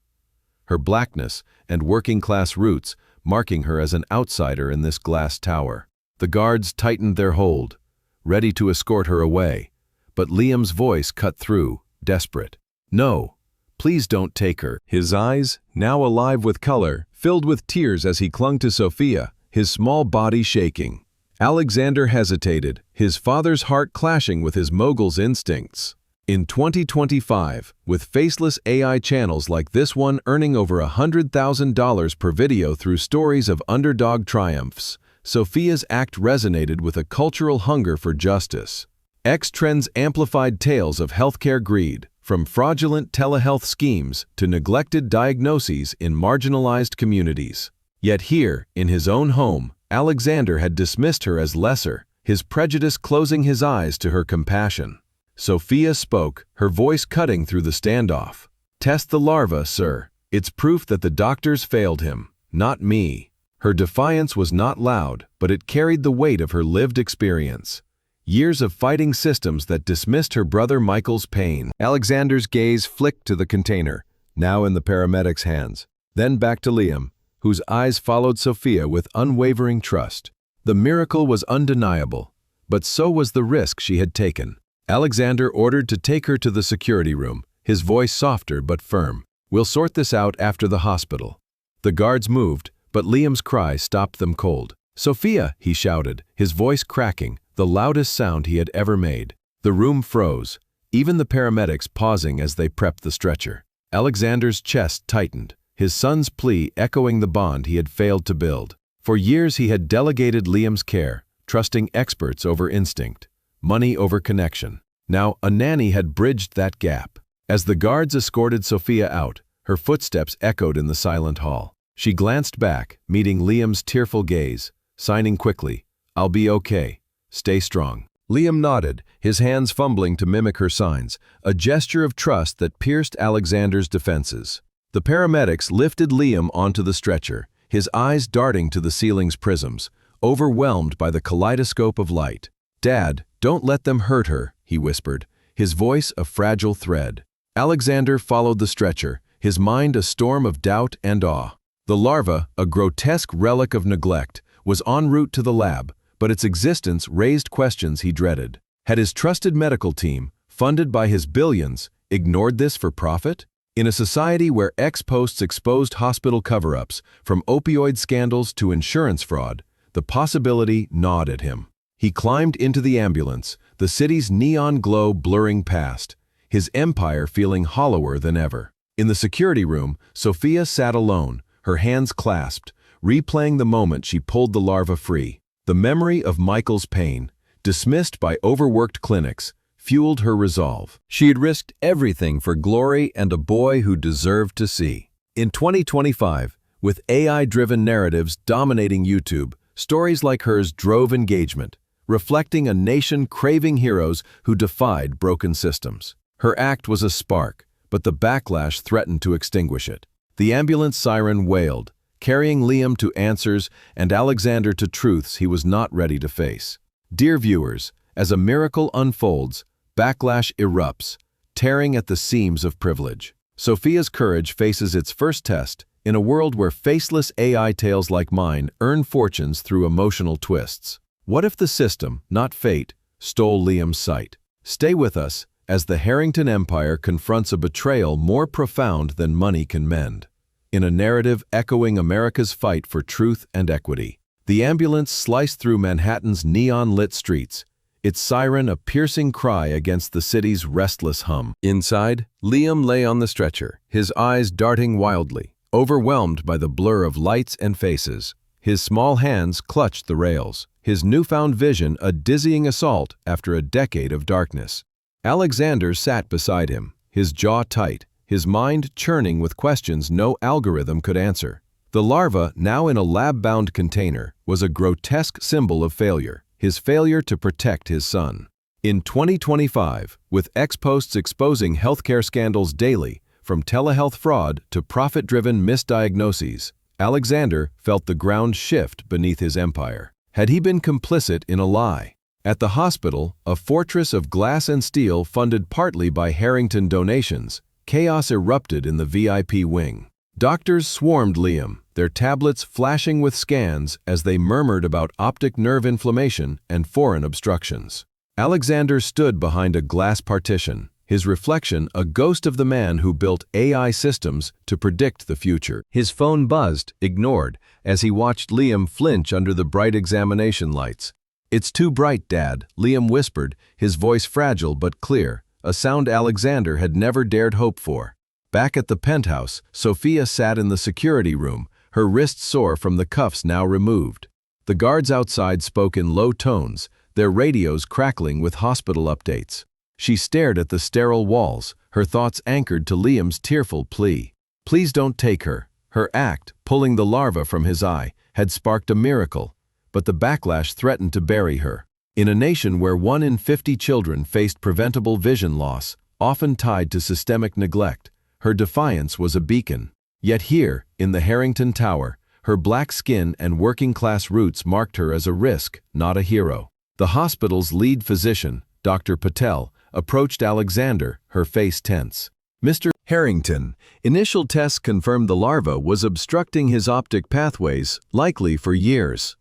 [SPEAKER 1] Her blackness and working-class roots marking her as an outsider in this glass tower. The guards tightened their hold, ready to escort her away, but Liam's voice cut through, desperate. "No. Please don't take her." His eyes, now alive with color, filled with tears as he clung to Sophia, his small body shaking. Alexander hesitated, his father's heart clashing with his mogul's instincts. In 2025, with faceless AI channels like this one earning over $100,000 per video through stories of underdog triumphs, Sophia's act resonated with a cultural hunger for justice. X-Trends amplified tales of healthcare greed, from fraudulent telehealth schemes to neglected diagnoses in marginalized communities. Yet here, in his own home, Alexander had dismissed her as lesser, his prejudice closing his eyes to her compassion. Sophia spoke, her voice cutting through the standoff. "Test the larva, sir. It's proof that the doctors failed him, not me." Her defiance was not loud, but it carried the weight of her lived experience. Years of fighting systems that dismissed her brother Michael's pain. Alexander's gaze flicked to the container, now in the paramedic's hands, then back to Liam, whose eyes followed Sophia with unwavering trust. The miracle was undeniable, but so was the risk she had taken. Alexander ordered to take her to the security room, his voice softer but firm. "We'll sort this out after the hospital." The guards moved, but Liam's cry stopped them cold. "Sophia!" he shouted, his voice cracking, the loudest sound he had ever made. The room froze, even the paramedics pausing as they prepped the stretcher. Alexander's chest tightened, his son's plea echoing the bond he had failed to build. For years he had delegated Liam's care, trusting experts over instinct, money over connection. Now a nanny had bridged that gap. As the guards escorted Sophia out, her footsteps echoed in the silent hall. She glanced back, meeting Liam's tearful gaze, signing quickly, "I'll be okay. Stay strong." Liam nodded, his hands fumbling to mimic her signs, a gesture of trust that pierced Alexander's defenses. The paramedics lifted Liam onto the stretcher, his eyes darting to the ceiling's prisms, overwhelmed by the kaleidoscope of light. "Dad, don't let them hurt her," he whispered, his voice a fragile thread. Alexander followed the stretcher, his mind a storm of doubt and awe. The larva, a grotesque relic of neglect, was en route to the lab, but its existence raised questions he dreaded. Had his trusted medical team, funded by his billions, ignored this for profit? In a society where ex-posts exposed hospital cover-ups, from opioid scandals to insurance fraud, the possibility gnawed at him. He climbed into the ambulance, the city's neon glow blurring past, his empire feeling hollower than ever. In the security room, Sophia sat alone, her hands clasped, replaying the moment she pulled the larva free. The memory of Michael's pain, dismissed by overworked clinics, fueled her resolve. She had risked everything for glory and a boy who deserved to see. In 2025, with AI-driven narratives dominating YouTube, stories like hers drove engagement, reflecting a nation craving heroes who defied broken systems. Her act was a spark, but the backlash threatened to extinguish it. The ambulance siren wailed, carrying Liam to answers and Alexander to truths he was not ready to face. Dear viewers, as a miracle unfolds, backlash erupts, tearing at the seams of privilege. Sophia's courage faces its first test in a world where faceless AI tales like mine earn fortunes through emotional twists. What if the system, not fate, stole Liam's sight? Stay with us as the Harrington Empire confronts a betrayal more profound than money can mend. In a narrative echoing America's fight for truth and equity, the ambulance sliced through Manhattan's neon-lit streets, its siren a piercing cry against the city's restless hum. Inside, Liam lay on the stretcher, his eyes darting wildly, overwhelmed by the blur of lights and faces. His small hands clutched the rails, his newfound vision a dizzying assault after a decade of darkness. Alexander sat beside him, his jaw tight, his mind churning with questions no algorithm could answer. The larva, now in a lab-bound container, was a grotesque symbol of failure, his failure to protect his son. In 2025, with ex-posts exposing healthcare scandals daily, from telehealth fraud to profit-driven misdiagnoses, Alexander felt the ground shift beneath his empire. Had he been complicit in a lie? At the hospital, a fortress of glass and steel funded partly by Harrington donations, chaos erupted in the VIP wing. Doctors swarmed Liam, their tablets flashing with scans as they murmured about optic nerve inflammation and foreign obstructions. Alexander stood behind a glass partition, his reflection a ghost of the man who built AI systems to predict the future. His phone buzzed, ignored, as he watched Liam flinch under the bright examination lights. "It's too bright, Dad," Liam whispered, his voice fragile but clear, a sound Alexander had never dared hope for. Back at the penthouse, Sophia sat in the security room, her wrists sore from the cuffs now removed. The guards outside spoke in low tones, their radios crackling with hospital updates. She stared at the sterile walls, her thoughts anchored to Liam's tearful plea. Please don't take her. Her act, pulling the larva from his eye, had sparked a miracle, but the backlash threatened to bury her. In a nation where 1 in 50 children faced preventable vision loss, often tied to systemic neglect, her defiance was a beacon. Yet here, in the Harrington Tower, her black skin and working-class roots marked her as a risk, not a hero. The hospital's lead physician, Dr. Patel, approached Alexander, her face tense. "Mr. Harrington, initial tests confirmed the larva was obstructing his optic pathways, likely for years.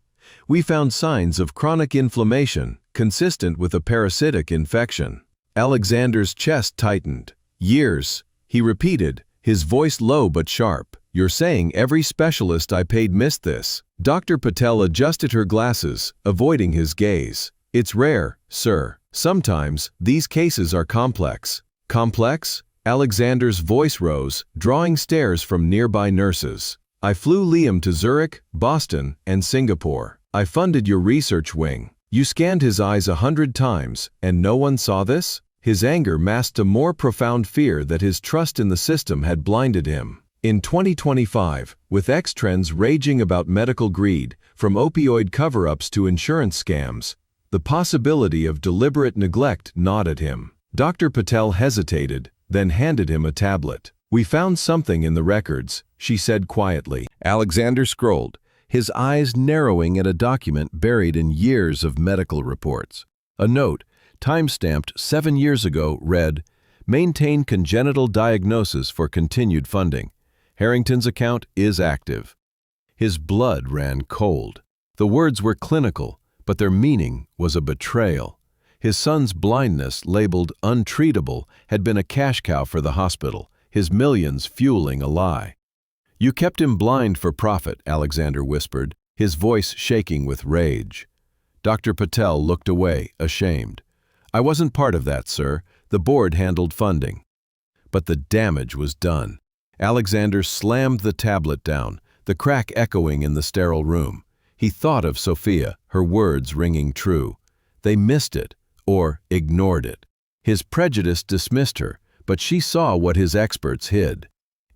[SPEAKER 1] We found signs of chronic inflammation, consistent with a parasitic infection." Alexander's chest tightened. "Years," he repeated, his voice low but sharp. "You're saying every specialist I paid missed this?" Dr. Patel adjusted her glasses, avoiding his gaze. "It's rare, sir. Sometimes, these cases are complex." "Complex?" Alexander's voice rose, drawing stares from nearby nurses. "I flew Liam to Zurich, Boston, and Singapore. I funded your research wing. You scanned his eyes 100 times, and no one saw this?" His anger masked a more profound fear that his trust in the system had blinded him. In 2025, with X-trends raging about medical greed, from opioid cover-ups to insurance scams, the possibility of deliberate neglect gnawed at him. Dr. Patel hesitated, then handed him a tablet. "We found something in the records," she said quietly. Alexander scrolled, his eyes narrowing at a document buried in years of medical reports. A note, time-stamped 7 years ago, read, "Maintain congenital diagnosis for continued funding. Harrington's account is active." His blood ran cold. The words were clinical, but their meaning was a betrayal. His son's blindness, labeled untreatable, had been a cash cow for the hospital, his millions fueling a lie. "You kept him blind for profit," Alexander whispered, his voice shaking with rage. Dr. Patel looked away, ashamed. "I wasn't part of that, sir. The board handled funding." But the damage was done. Alexander slammed the tablet down, the crack echoing in the sterile room. He thought of Sophia, her words ringing true. They missed it, or ignored it. His prejudice dismissed her, but she saw what his experts hid.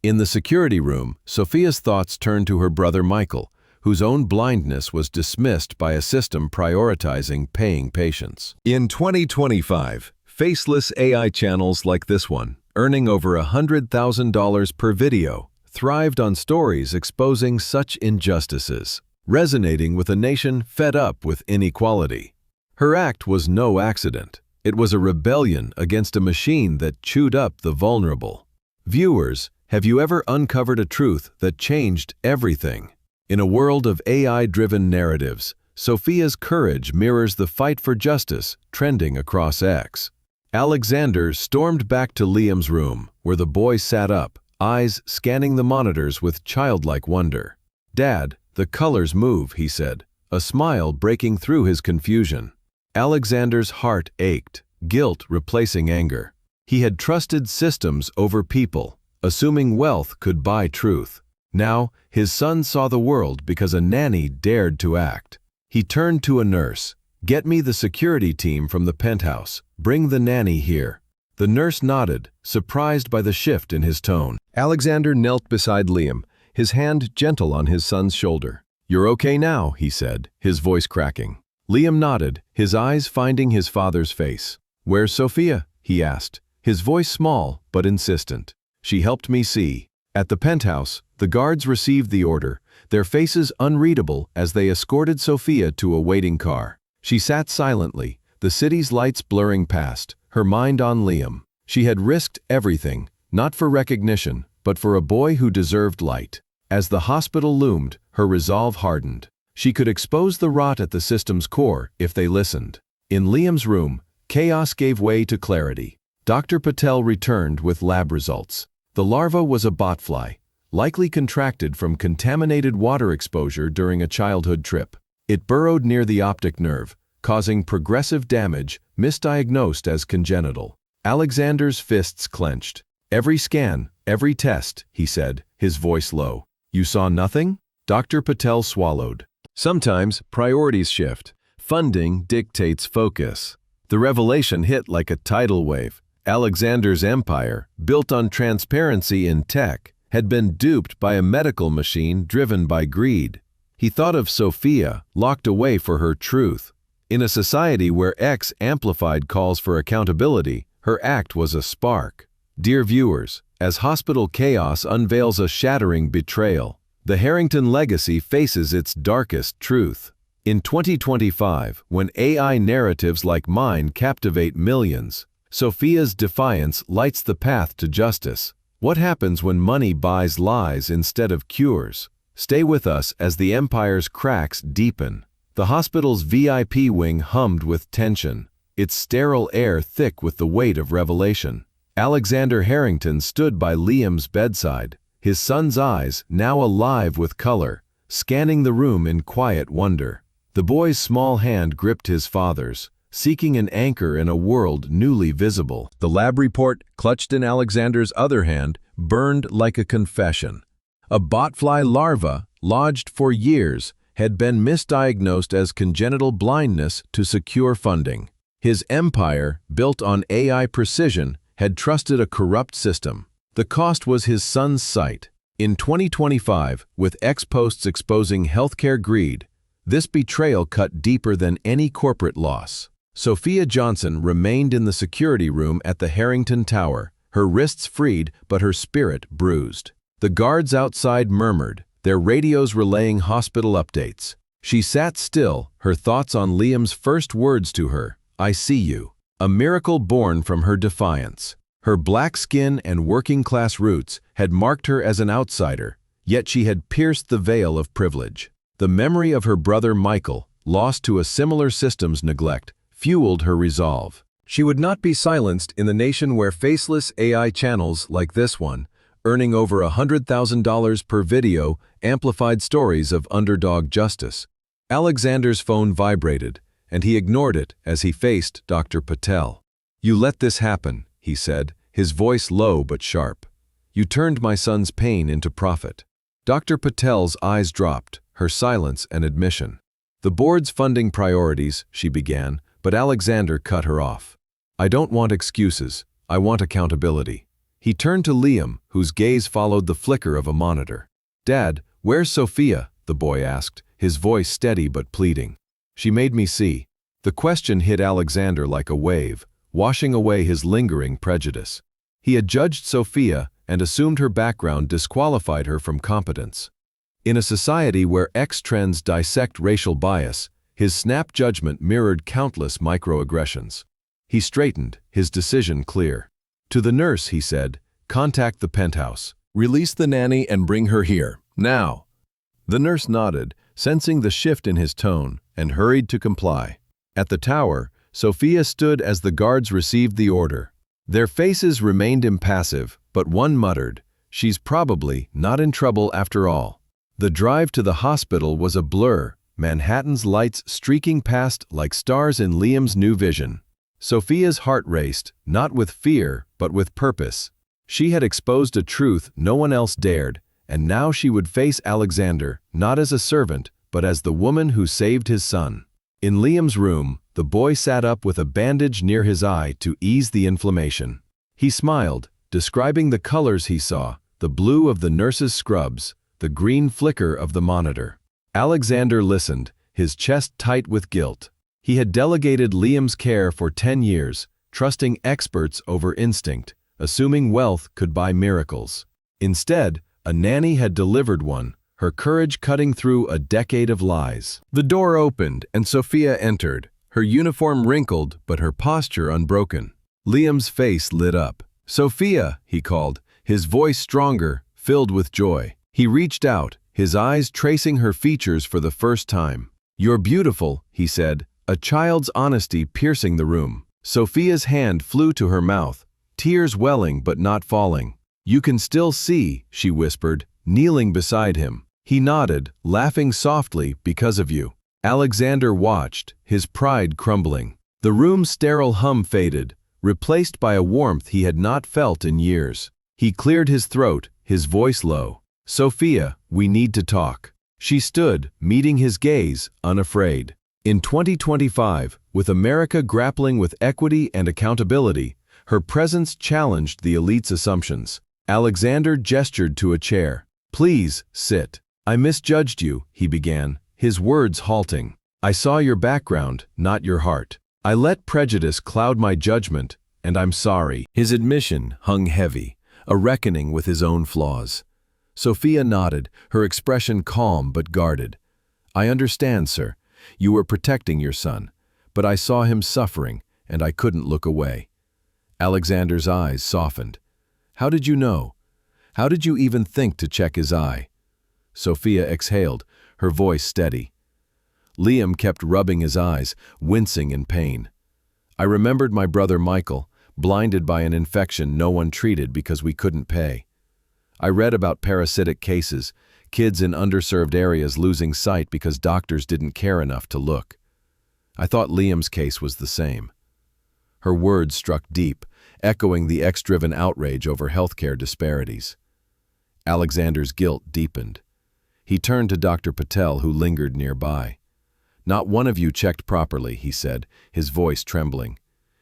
[SPEAKER 1] In the security room, Sophia's thoughts turned to her brother Michael, whose own blindness was dismissed by a system prioritizing paying patients. In 2025, faceless AI channels like this one, earning over $100,000 per video, thrived on stories exposing such injustices, resonating with a nation fed up with inequality. Her act was no accident. It was a rebellion against a machine that chewed up the vulnerable. Viewers, have you ever uncovered a truth that changed everything? In a world of AI-driven narratives, Sophia's courage mirrors the fight for justice trending across X. Alexander stormed back to Liam's room, where the boy sat up, eyes scanning the monitors with childlike wonder. "Dad, the colors move," he said, a smile breaking through his confusion. Alexander's heart ached, guilt replacing anger. He had trusted systems over people, assuming wealth could buy truth. Now, his son saw the world because a nanny dared to act. He turned to a nurse. "Get me the security team from the penthouse. Bring the nanny here." The nurse nodded, surprised by the shift in his tone. Alexander knelt beside Liam, his hand gentle on his son's shoulder. "You're okay now," he said, his voice cracking. Liam nodded, his eyes finding his father's face. "Where's Sophia?" he asked, his voice small but insistent. "She helped me see." At the penthouse, the guards received the order, their faces unreadable as they escorted Sophia to a waiting car. She sat silently, the city's lights blurring past, her mind on Liam. She had risked everything, not for recognition, but for a boy who deserved light. As the hospital loomed, her resolve hardened. She could expose the rot at the system's core if they listened. In Liam's room, chaos gave way to clarity. Dr. Patel returned with lab results. The larva was a botfly, likely contracted from contaminated water exposure during a childhood trip. It burrowed near the optic nerve, causing progressive damage misdiagnosed as congenital. Alexander's fists clenched. "Every scan, every test," he said, his voice low. "You saw nothing?" Dr. Patel swallowed. Sometimes priorities shift. Funding dictates focus. The revelation hit like a tidal wave. Alexander's empire, built on transparency in tech, had been duped by a medical machine driven by greed. He thought of Sophia, locked away for her truth. In a society where X amplified calls for accountability, her act was a spark. Dear viewers, as hospital chaos unveils a shattering betrayal, the Harrington legacy faces its darkest truth. In 2025, when AI narratives like mine captivate millions, Sophia's defiance lights the path to justice. What happens when money buys lies instead of cures? Stay with us as the empire's cracks deepen. The hospital's VIP wing hummed with tension, its sterile air thick with the weight of revelation. Alexander Harrington stood by Liam's bedside, his son's eyes, now alive with color, scanning the room in quiet wonder. The boy's small hand gripped his father's, seeking an anchor in a world newly visible. The lab report, clutched in Alexander's other hand, burned like a confession. A botfly larva, lodged for years, had been misdiagnosed as congenital blindness to secure funding. His empire, built on AI precision, had trusted a corrupt system. The cost was his son's sight. In 2025, with ex-posts exposing healthcare greed, this betrayal cut deeper than any corporate loss. Sophia Johnson remained in the security room at the Harrington Tower, her wrists freed but her spirit bruised. The guards outside murmured, their radios relaying hospital updates. She sat still, her thoughts on Liam's first words to her, "I see you," a miracle born from her defiance. Her black skin and working-class roots had marked her as an outsider, yet she had pierced the veil of privilege. The memory of her brother Michael, lost to a similar system's neglect, fueled her resolve. She would not be silenced in the nation where faceless AI channels like this one, earning over $100,000 per video, amplified stories of underdog justice. Alexander's phone vibrated, and he ignored it as he faced Dr. Patel. "You let this happen," he said, his voice low but sharp. "You turned my son's pain into profit." Dr. Patel's eyes dropped, her silence an admission. "The board's funding priorities," she began, but Alexander cut her off. "I don't want excuses, I want accountability." He turned to Liam, whose gaze followed the flicker of a monitor. "Dad, where's Sophia?" the boy asked, his voice steady but pleading. "She made me see." The question hit Alexander like a wave, washing away his lingering prejudice. He had judged Sophia and assumed her background disqualified her from competence. In a society where X-trends dissect racial bias, his snap judgment mirrored countless microaggressions. He straightened, his decision clear. To the nurse, he said, "Contact the penthouse. Release the nanny and bring her here, now." The nurse nodded, sensing the shift in his tone, and hurried to comply. At the tower, Sophia stood as the guards received the order. Their faces remained impassive, but one muttered, "She's probably not in trouble after all." The drive to the hospital was a blur, Manhattan's lights streaking past like stars in Liam's new vision. Sophia's heart raced, not with fear, but with purpose. She had exposed a truth no one else dared, and now she would face Alexander, not as a servant, but as the woman who saved his son. In Liam's room, the boy sat up with a bandage near his eye to ease the inflammation. He smiled, describing the colors he saw, the blue of the nurse's scrubs, the green flicker of the monitor. Alexander listened, his chest tight with guilt. He had delegated Liam's care for 10 years, trusting experts over instinct, assuming wealth could buy miracles. Instead, a nanny had delivered one, her courage cutting through a decade of lies. The door opened, and Sophia entered, her uniform wrinkled but her posture unbroken. Liam's face lit up. "Sophia," he called, his voice stronger, filled with joy. He reached out, his eyes tracing her features for the first time. "You're beautiful," he said, a child's honesty piercing the room. Sophia's hand flew to her mouth, tears welling but not falling. "You can still see," she whispered, kneeling beside him. He nodded, laughing softly, "because of you." Alexander watched, his pride crumbling. The room's sterile hum faded, replaced by a warmth he had not felt in years. He cleared his throat, his voice low. "Sophia, we need to talk." She stood, meeting his gaze, unafraid. In 2025, with America grappling with equity and accountability, her presence challenged the elite's assumptions. Alexander gestured to a chair. "Please, sit." "I misjudged you," he began, his words halting. "I saw your background, not your heart. I let prejudice cloud my judgment, and I'm sorry." His admission hung heavy, a reckoning with his own flaws. Sophia nodded, her expression calm but guarded. "I understand, sir. You were protecting your son, but I saw him suffering, and I couldn't look away." Alexander's eyes softened. "How did you know? How did you even think to check his eye?" Sophia exhaled, her voice steady. Liam kept rubbing his eyes, wincing in pain. "I remembered my brother Michael, blinded by an infection no one treated because we couldn't pay. I read about parasitic cases, kids in underserved areas losing sight because doctors didn't care enough to look. I thought Liam's case was the same." Her words struck deep, echoing the X-driven outrage over healthcare disparities. Alexander's guilt deepened. He turned to Dr. Patel, who lingered nearby. Not one of you checked properly, he said, his voice trembling.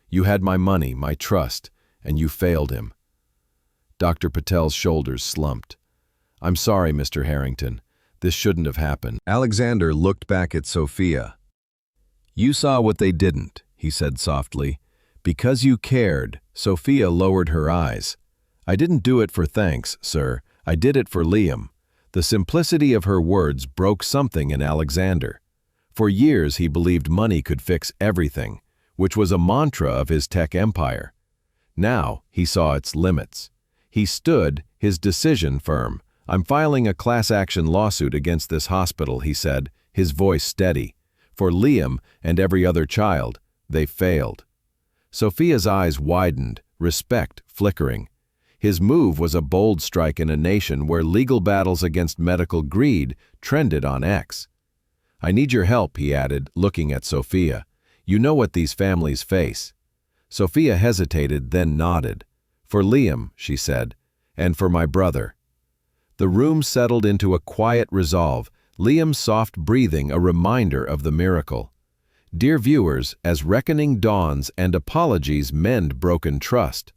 [SPEAKER 1] You had my money, my trust, and you failed him. Dr. Patel's shoulders slumped. I'm sorry, Mr. Harrington. This shouldn't have happened. Alexander looked back at Sophia. You saw what they didn't, he said softly. Because you cared, Sophia lowered her eyes. I didn't do it for thanks, sir. I did it for Liam. The simplicity of her words broke something in Alexander. For years he believed money could fix everything, which was a mantra of his tech empire. Now he saw its limits. He stood, his decision firm. I'm filing a class action lawsuit against this hospital, he said, his voice steady. For Liam and every other child, they failed. Sophia's eyes widened, respect flickering. His move was a bold strike in a nation where legal battles against medical greed trended on X. I need your help, he added, looking at Sophia. You know what these families face. Sophia hesitated, then nodded. For Liam, she said, and for my brother. The room settled into a quiet resolve, Liam's soft breathing a reminder of the miracle. Dear viewers, as reckoning dawns and apologies mend broken trust,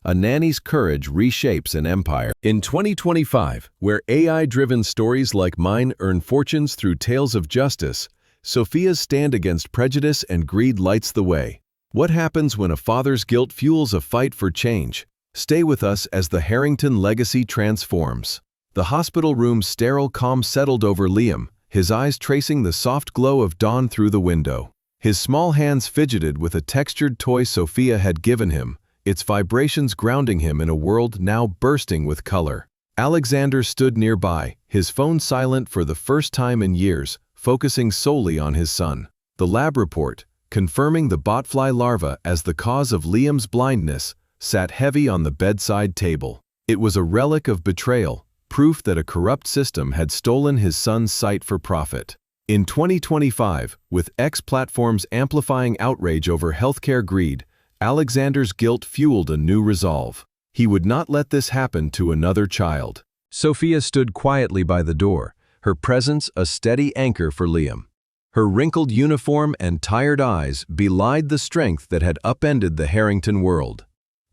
[SPEAKER 1] a nanny's courage reshapes an empire. In 2025, where AI-driven stories like mine earn fortunes through tales of justice, Sophia's stand against prejudice and greed lights the way. What happens when a father's guilt fuels a fight for change? Stay with us as the Harrington legacy transforms. The hospital room's sterile calm settled over Liam, his eyes tracing the soft glow of dawn through the window. His small hands fidgeted with a textured toy Sophia had given him, its vibrations grounding him in a world now bursting with color. Alexander stood nearby, his phone silent for the first time in years, focusing solely on his son. The lab report, confirming the botfly larva as the cause of Liam's blindness, sat heavy on the bedside table. It was a relic of betrayal, proof that a corrupt system had stolen his son's sight for profit. In 2025, with X platforms amplifying outrage over healthcare greed, Alexander's guilt fueled a new resolve. He would not let this happen to another child. Sophia stood quietly by the door, her presence a steady anchor for Liam. Her wrinkled uniform and tired eyes belied the strength that had upended the Harrington world.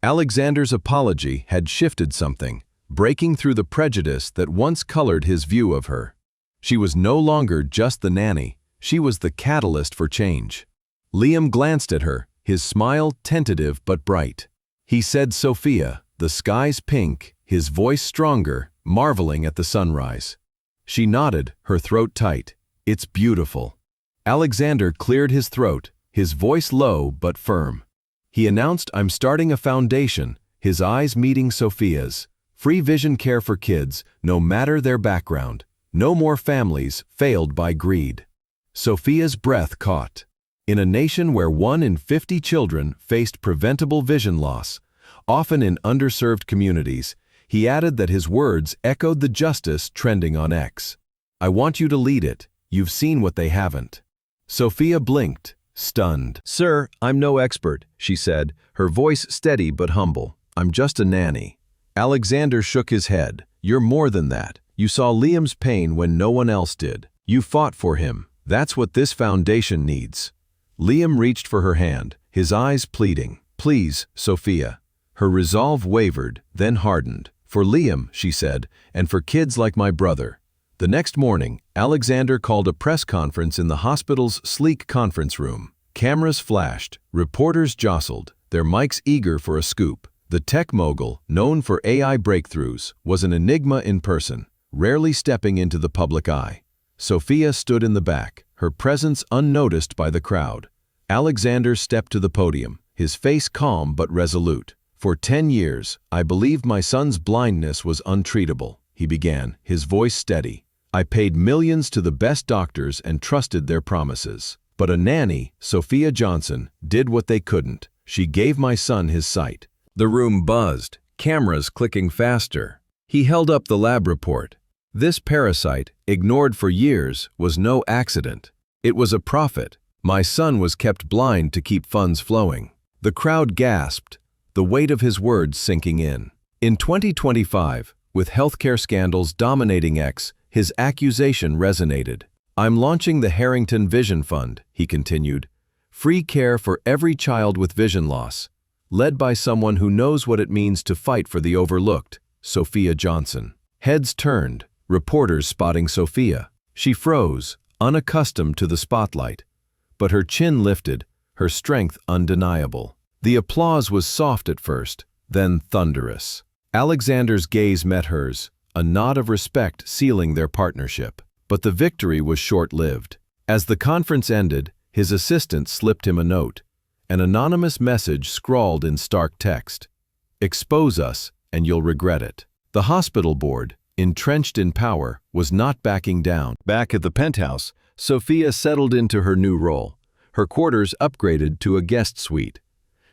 [SPEAKER 1] Alexander's apology had shifted something, breaking through the prejudice that once colored his view of her. She was no longer just the nanny, she was the catalyst for change. Liam glanced at her, his smile tentative but bright. He said, Sophia, the sky's pink, his voice stronger, marveling at the sunrise. She nodded, her throat tight. It's beautiful. Alexander cleared his throat, his voice low but firm. He announced, I'm starting a foundation, his eyes meeting Sophia's. Free vision care for kids, no matter their background. No more families failed by greed. Sophia's breath caught. In a nation where 1 in 50 children faced preventable vision loss, often in underserved communities, he added that his words echoed the justice trending on X. I want you to lead it. You've seen what they haven't. Sophia blinked, stunned. Sir, I'm no expert, she said, her voice steady but humble. I'm just a nanny. Alexander shook his head. You're more than that. You saw Liam's pain when no one else did. You fought for him. That's what this foundation needs. Liam reached for her hand, his eyes pleading. Please, Sophia. Her resolve wavered, then hardened. For Liam, she said, and for kids like my brother. The next morning, Alexander called a press conference in the hospital's sleek conference room. Cameras flashed, reporters jostled, their mics eager for a scoop. The tech mogul, known for AI breakthroughs, was an enigma in person, rarely stepping into the public eye. Sophia stood in the back, her presence unnoticed by the crowd. Alexander stepped to the podium, his face calm but resolute. For 10 years, I believed my son's blindness was untreatable, he began, his voice steady. I paid millions to the best doctors and trusted their promises. But a nanny, Sophia Johnson, did what they couldn't. She gave my son his sight. The room buzzed, cameras clicking faster. He held up the lab report. This parasite, ignored for years, was no accident. It was a profit. My son was kept blind to keep funds flowing. The crowd gasped, the weight of his words sinking in. In 2025, with healthcare scandals dominating X, his accusation resonated. "I'm launching the Harrington Vision Fund," he continued. "Free care for every child with vision loss. Led by someone who knows what it means to fight for the overlooked, Sophia Johnson." Heads turned, reporters spotting Sophia. She froze, unaccustomed to the spotlight. But her chin lifted, her strength undeniable. The applause was soft at first, then thunderous. Alexander's gaze met hers, a nod of respect sealing their partnership. But the victory was short-lived. As the conference ended, his assistant slipped him a note. An anonymous message scrawled in stark text. "Expose us, and you'll regret it." The hospital board, entrenched in power, was not backing down. Back at the penthouse, Sophia settled into her new role, her quarters upgraded to a guest suite.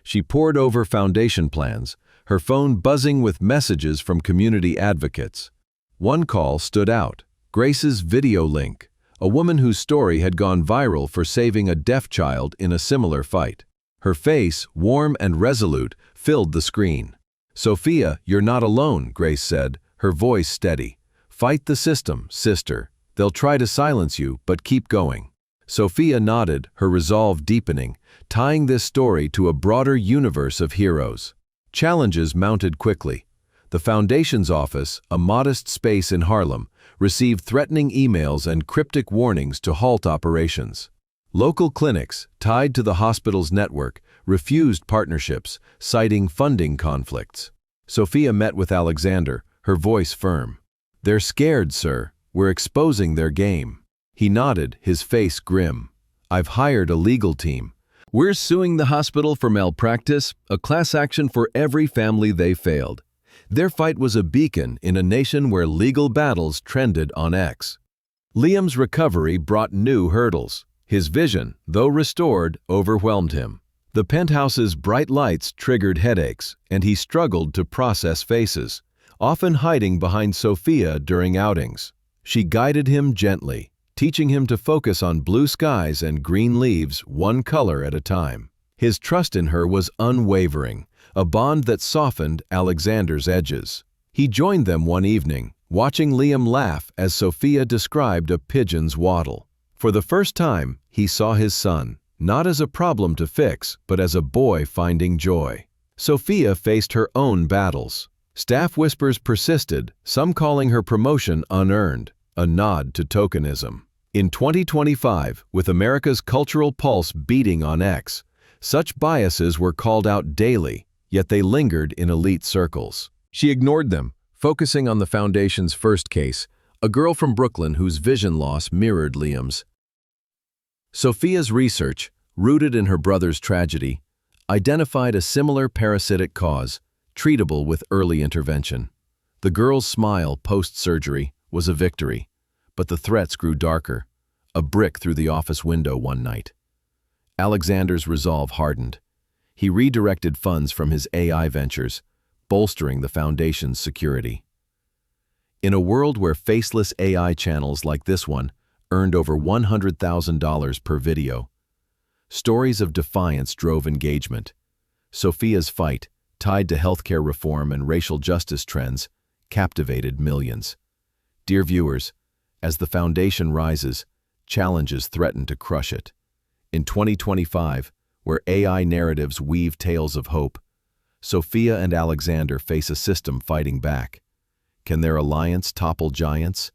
[SPEAKER 1] She pored over foundation plans, her phone buzzing with messages from community advocates. One call stood out, Grace's video link, a woman whose story had gone viral for saving a deaf child in a similar fight. Her face, warm and resolute, filled the screen. "Sophia, you're not alone," Grace said, her voice steady. "Fight the system, sister. They'll try to silence you, but keep going." Sophia nodded, her resolve deepening, tying this story to a broader universe of heroes. Challenges mounted quickly. The Foundation's office, a modest space in Harlem, received threatening emails and cryptic warnings to halt operations. Local clinics, tied to the hospital's network, refused partnerships, citing funding conflicts. Sophia met with Alexander, her voice firm. "They're scared, sir. We're exposing their game." He nodded, his face grim. "I've hired a legal team. We're suing the hospital for malpractice, a class action for every family they failed." Their fight was a beacon in a nation where legal battles trended on X. Liam's recovery brought new hurdles. His vision, though restored, overwhelmed him. The penthouse's bright lights triggered headaches, and he struggled to process faces, often hiding behind Sophia during outings. She guided him gently, teaching him to focus on blue skies and green leaves, one color at a time. His trust in her was unwavering, a bond that softened Alexander's edges. He joined them one evening, watching Liam laugh as Sophia described a pigeon's waddle. For the first time, he saw his son, not as a problem to fix, but as a boy finding joy. Sophia faced her own battles. Staff whispers persisted, some calling her promotion unearned, a nod to tokenism. In 2025, with America's cultural pulse beating on X, such biases were called out daily, yet they lingered in elite circles. She ignored them, focusing on the Foundation's first case, a girl from Brooklyn whose vision loss mirrored Liam's. Sophia's research, rooted in her brother's tragedy, identified a similar parasitic cause, treatable with early intervention. The girl's smile post-surgery was a victory, but the threats grew darker, a brick through the office window one night. Alexander's resolve hardened. He redirected funds from his AI ventures, bolstering the Foundation's security. In a world where faceless AI channels like this one earned over $100,000 per video, stories of defiance drove engagement. Sophia's fight, tied to healthcare reform and racial justice trends, captivated millions. Dear viewers, as the Foundation rises, challenges threaten to crush it. In 2025, where AI narratives weave tales of hope, Sophia and Alexander face a system fighting back. Can their alliance topple giants?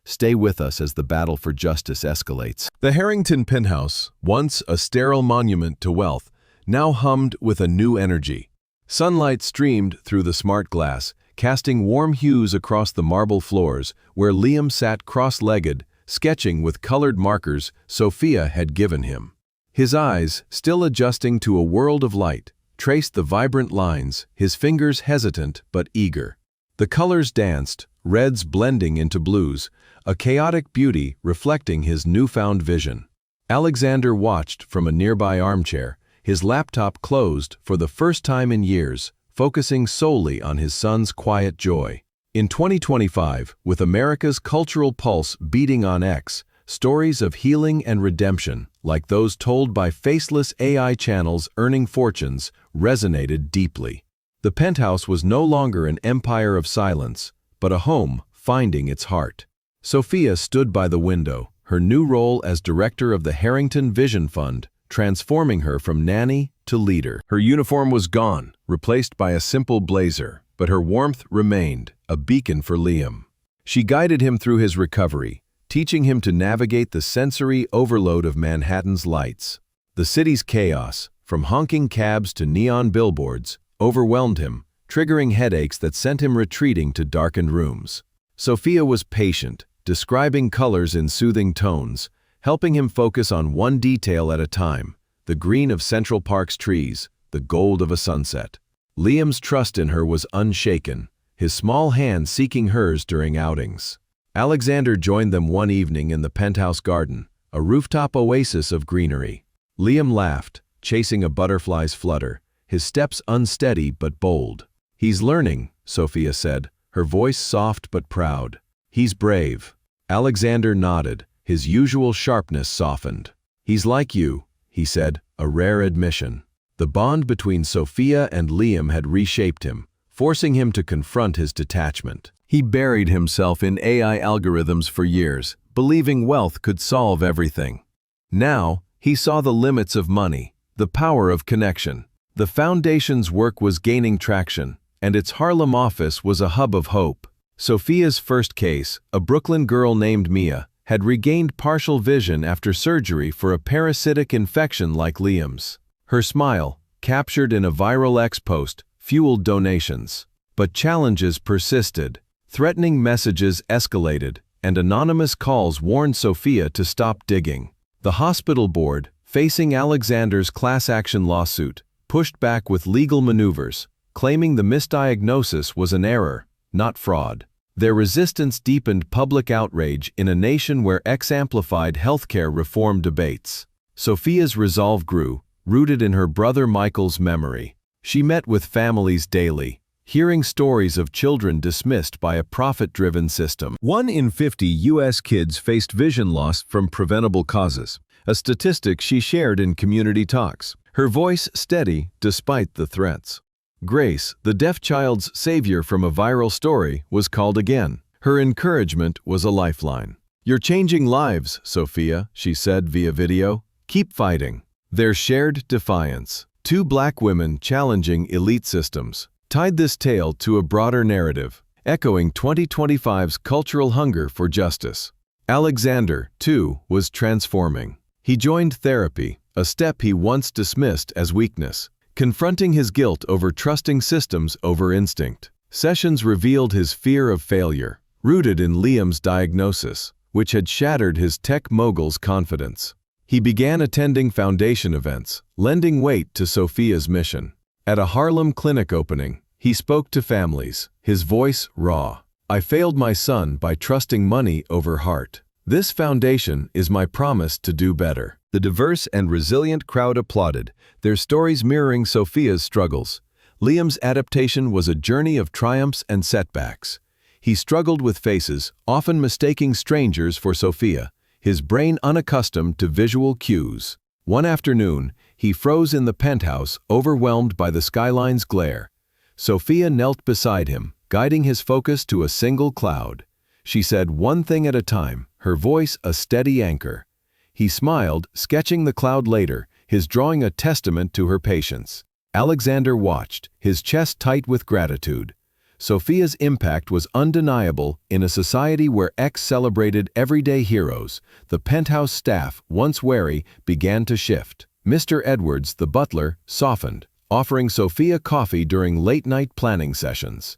[SPEAKER 1] Stay with us as the battle for justice escalates. The Harrington penthouse, once a sterile monument to wealth, now hummed with a new energy. Sunlight streamed through the smart glass, casting warm hues across the marble floors where Liam sat cross-legged, sketching with colored markers Sophia had given him. His eyes, still adjusting to a world of light, traced the vibrant lines, his fingers hesitant but eager. The colors danced, reds blending into blues, a chaotic beauty reflecting his newfound vision. Alexander watched from a nearby armchair, his laptop closed for the first time in years, focusing solely on his son's quiet joy. In 2025, with America's cultural pulse beating on X, stories of healing and redemption, like those told by faceless AI channels earning fortunes, resonated deeply. The penthouse was no longer an empire of silence, but a home finding its heart. Sophia stood by the window, her new role as director of the Harrington Vision Fund, transforming her from nanny to leader. Her uniform was gone, replaced by a simple blazer, but her warmth remained, a beacon for Liam. She guided him through his recovery, teaching him to navigate the sensory overload of Manhattan's lights. The city's chaos, from honking cabs to neon billboards, overwhelmed him, triggering headaches that sent him retreating to darkened rooms. Sophia was patient, describing colors in soothing tones, helping him focus on one detail at a time, the green of Central Park's trees, the gold of a sunset. Liam's trust in her was unshaken, his small hand seeking hers during outings. Alexander joined them one evening in the penthouse garden, a rooftop oasis of greenery. Liam laughed, chasing a butterfly's flutter, his steps unsteady but bold. "He's learning," Sophia said, her voice soft but proud. "He's brave." Alexander nodded, his usual sharpness softened. "He's like you," he said, a rare admission. The bond between Sophia and Liam had reshaped him, forcing him to confront his detachment. He buried himself in AI algorithms for years, believing wealth could solve everything. Now, he saw the limits of money, the power of connection. The foundation's work was gaining traction, and its Harlem office was a hub of hope. Sophia's first case, a Brooklyn girl named Mia, had regained partial vision after surgery for a parasitic infection like Liam's. Her smile, captured in a viral X post, fueled donations. But challenges persisted. Threatening messages escalated, and anonymous calls warned Sophia to stop digging. The hospital board, facing Alexander's class action lawsuit, pushed back with legal maneuvers, claiming the misdiagnosis was an error, not fraud. Their resistance deepened public outrage in a nation where X amplified healthcare reform debates. Sophia's resolve grew, rooted in her brother Michael's memory. She met with families daily, hearing stories of children dismissed by a profit-driven system. 1 in 50 U.S. kids faced vision loss from preventable causes, a statistic she shared in community talks, her voice steady despite the threats. Grace, the deaf child's savior from a viral story, was called again. Her encouragement was a lifeline. "You're changing lives, Sophia," she said via video. "Keep fighting." Their shared defiance, two Black women challenging elite systems, tied this tale to a broader narrative, echoing 2025's cultural hunger for justice. Alexander, too, was transforming. He joined therapy, a step he once dismissed as weakness, confronting his guilt over trusting systems over instinct. Sessions revealed his fear of failure, rooted in Liam's diagnosis, which had shattered his tech mogul's confidence. He began attending foundation events, lending weight to Sophia's mission. At a Harlem clinic opening, he spoke to families, his voice raw. "I failed my son by trusting money over heart. This foundation is my promise to do better." The diverse and resilient crowd applauded, their stories mirroring Sophia's struggles. Liam's adaptation was a journey of triumphs and setbacks. He struggled with faces, often mistaking strangers for Sophia, his brain unaccustomed to visual cues. One afternoon, he froze in the penthouse, overwhelmed by the skyline's glare. Sophia knelt beside him, guiding his focus to a single cloud. She said one thing at a time, her voice a steady anchor. He smiled, sketching the cloud later, his drawing a testament to her patience. Alexander watched, his chest tight with gratitude. Sophia's impact was undeniable in a society where X celebrated everyday heroes. The penthouse staff, once wary, began to shift. Mr. Edwards, the butler, softened, offering Sophia coffee during late-night planning sessions.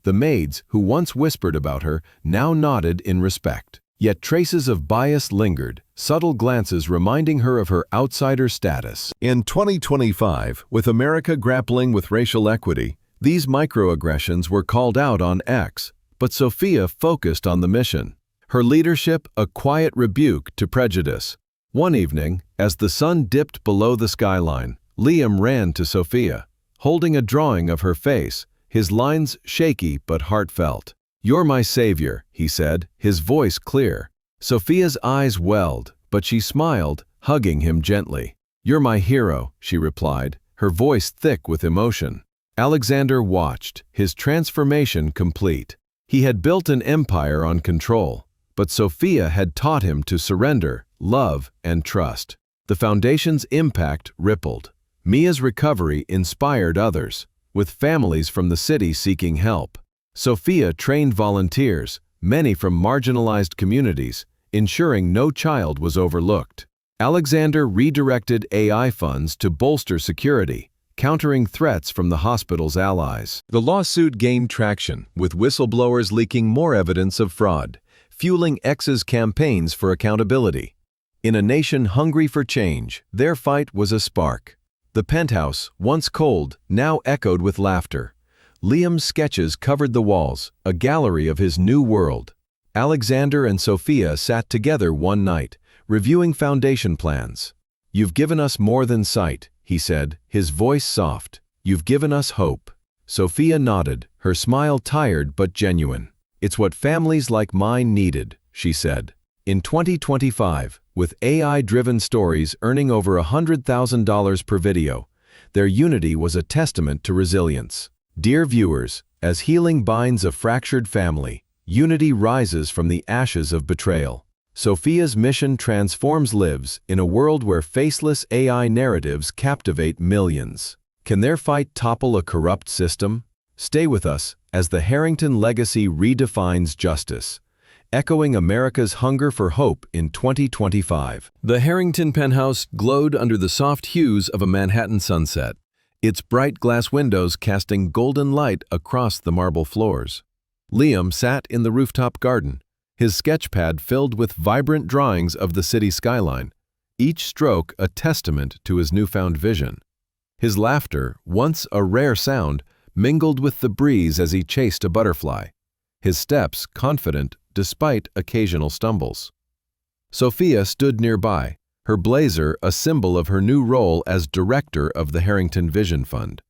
[SPEAKER 1] The maids, who once whispered about her, now nodded in respect. Yet traces of bias lingered, subtle glances reminding her of her outsider status. In 2025, with America grappling with racial equity, these microaggressions were called out on X, but Sophia focused on the mission. Her leadership, a quiet rebuke to prejudice. One evening, as the sun dipped below the skyline, Liam ran to Sophia, holding a drawing of her face, his lines shaky but heartfelt. "You're my savior," he said, his voice clear. Sophia's eyes welled, but she smiled, hugging him gently. "You're my hero," she replied, her voice thick with emotion. Alexander watched, his transformation complete. He had built an empire on control, But Sophia had taught him to surrender, love, and trust. The foundation's impact rippled. Mia's recovery inspired others, with families from the city seeking help. Sophia trained volunteers, many from marginalized communities, ensuring no child was overlooked. Alexander redirected AI funds to bolster security, countering threats from the hospital's allies. The lawsuit gained traction, with whistleblowers leaking more evidence of fraud, fueling X's campaigns for accountability. In a nation hungry for change, their fight was a spark. The penthouse, once cold, now echoed with laughter. Liam's sketches covered the walls, a gallery of his new world. Alexander and Sophia sat together one night, reviewing foundation plans. "You've given us more than sight," he said, his voice soft. "You've given us hope." Sophia nodded, her smile tired but genuine. "It's what families like mine needed," she said. In 2025, with AI-driven stories earning over $100,000 per video, their unity was a testament to resilience. Dear viewers, as healing binds a fractured family, unity rises from the ashes of betrayal. Sophia's mission transforms lives in a world where faceless AI narratives captivate millions. Can their fight topple a corrupt system? Stay with us as the Harrington legacy redefines justice, echoing America's hunger for hope in 2025. The Harrington penthouse glowed under the soft hues of a Manhattan sunset, its bright glass windows casting golden light across the marble floors. Liam sat in the rooftop garden, his sketchpad filled with vibrant drawings of the city skyline, each stroke a testament to his newfound vision. His laughter, once a rare sound, mingled with the breeze as he chased a butterfly, his steps confident despite occasional stumbles. Sophia stood nearby, her blazer a symbol of her new role as director of the Harrington Vision Fund,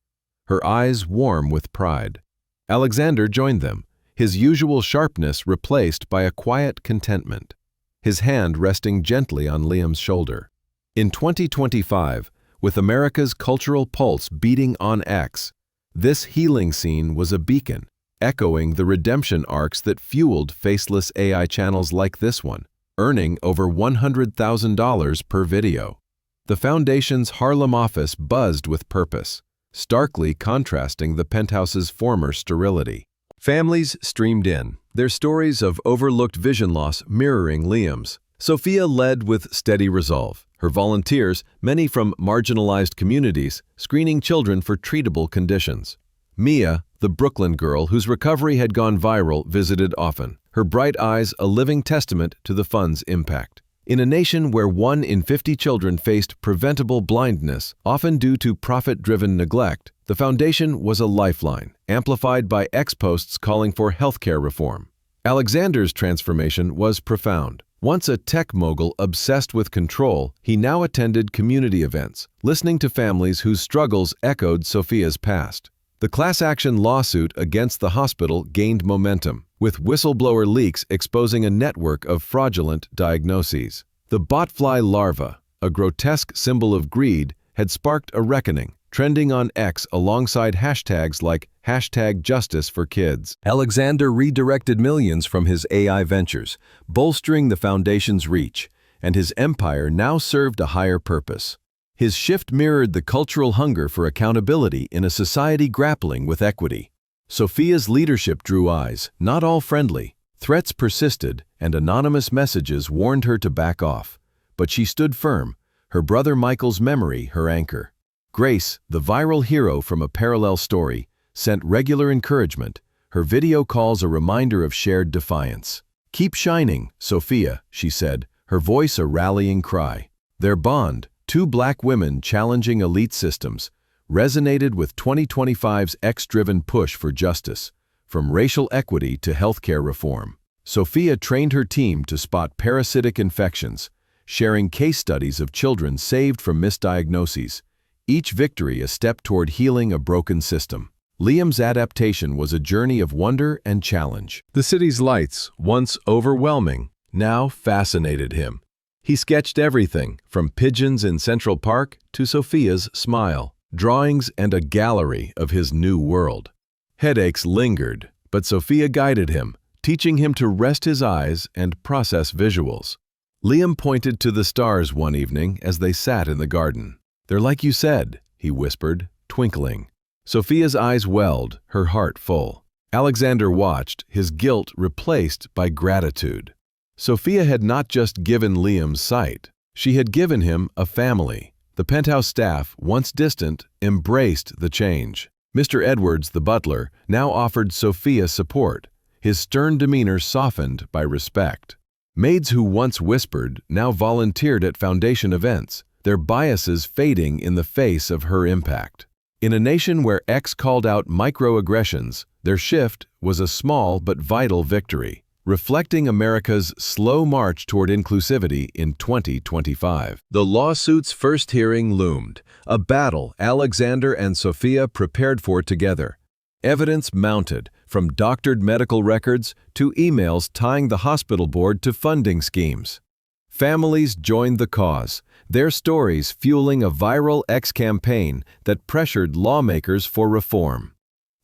[SPEAKER 1] her eyes warm with pride. Alexander joined them, his usual sharpness replaced by a quiet contentment, his hand resting gently on Liam's shoulder. In 2025, with America's cultural pulse beating on X, this healing scene was a beacon, echoing the redemption arcs that fueled faceless AI channels like this one, earning over $100,000 per video. The foundation's Harlem office buzzed with purpose, starkly contrasting the penthouse's former sterility. Families streamed in, their stories of overlooked vision loss mirroring Liam's. Sophia led with steady resolve, her volunteers, many from marginalized communities, screening children for treatable conditions. Mia, the Brooklyn girl whose recovery had gone viral, visited often, her bright eyes a living testament to the fund's impact. In a nation where 1 in 50 children faced preventable blindness, often due to profit-driven neglect, the foundation was a lifeline, amplified by X-posts calling for healthcare reform. Alexander's transformation was profound. Once a tech mogul obsessed with control, he now attended community events, listening to families whose struggles echoed Sophia's past. The class action lawsuit against the hospital gained momentum, with whistleblower leaks exposing a network of fraudulent diagnoses. The botfly larva, a grotesque symbol of greed, had sparked a reckoning, trending on X alongside hashtags like #JusticeForKids. Alexander redirected millions from his AI ventures, bolstering the foundation's reach, and his empire now served a higher purpose. His shift mirrored the cultural hunger for accountability in a society grappling with equity. Sophia's leadership drew eyes, not all friendly. Threats persisted, and anonymous messages warned her to back off. But she stood firm, her brother Michael's memory her anchor. Grace, the viral hero from a parallel story, sent regular encouragement, her video calls a reminder of shared defiance. "Keep shining, Sophia," she said, her voice a rallying cry. Their bond, two Black women challenging elite systems, resonated with 2025's X-driven push for justice, from racial equity to healthcare reform. Sophia trained her team to spot parasitic infections, sharing case studies of children saved from misdiagnoses, each victory a step toward healing a broken system. Liam's adaptation was a journey of wonder and challenge. The city's lights, once overwhelming, now fascinated him. He sketched everything, from pigeons in Central Park to Sophia's smile, drawings and a gallery of his new world. Headaches lingered, but Sophia guided him, teaching him to rest his eyes and process visuals. Liam pointed to the stars one evening as they sat in the garden. "They're like you said," he whispered, twinkling. Sophia's eyes welled, her heart full. Alexander watched, his guilt replaced by gratitude. Sophia had not just given Liam sight. She had given him a family. The penthouse staff, once distant, embraced the change. Mr. Edwards, the butler, now offered Sophia support, his stern demeanor softened by respect. Maids who once whispered now volunteered at foundation events, their biases fading in the face of her impact. In a nation where X called out microaggressions, their shift was a small but vital victory, reflecting America's slow march toward inclusivity in 2025. The lawsuit's first hearing loomed, a battle Alexander and Sophia prepared for together. Evidence mounted, from doctored medical records to emails tying the hospital board to funding schemes. Families joined the cause, their stories fueling a viral X campaign that pressured lawmakers for reform.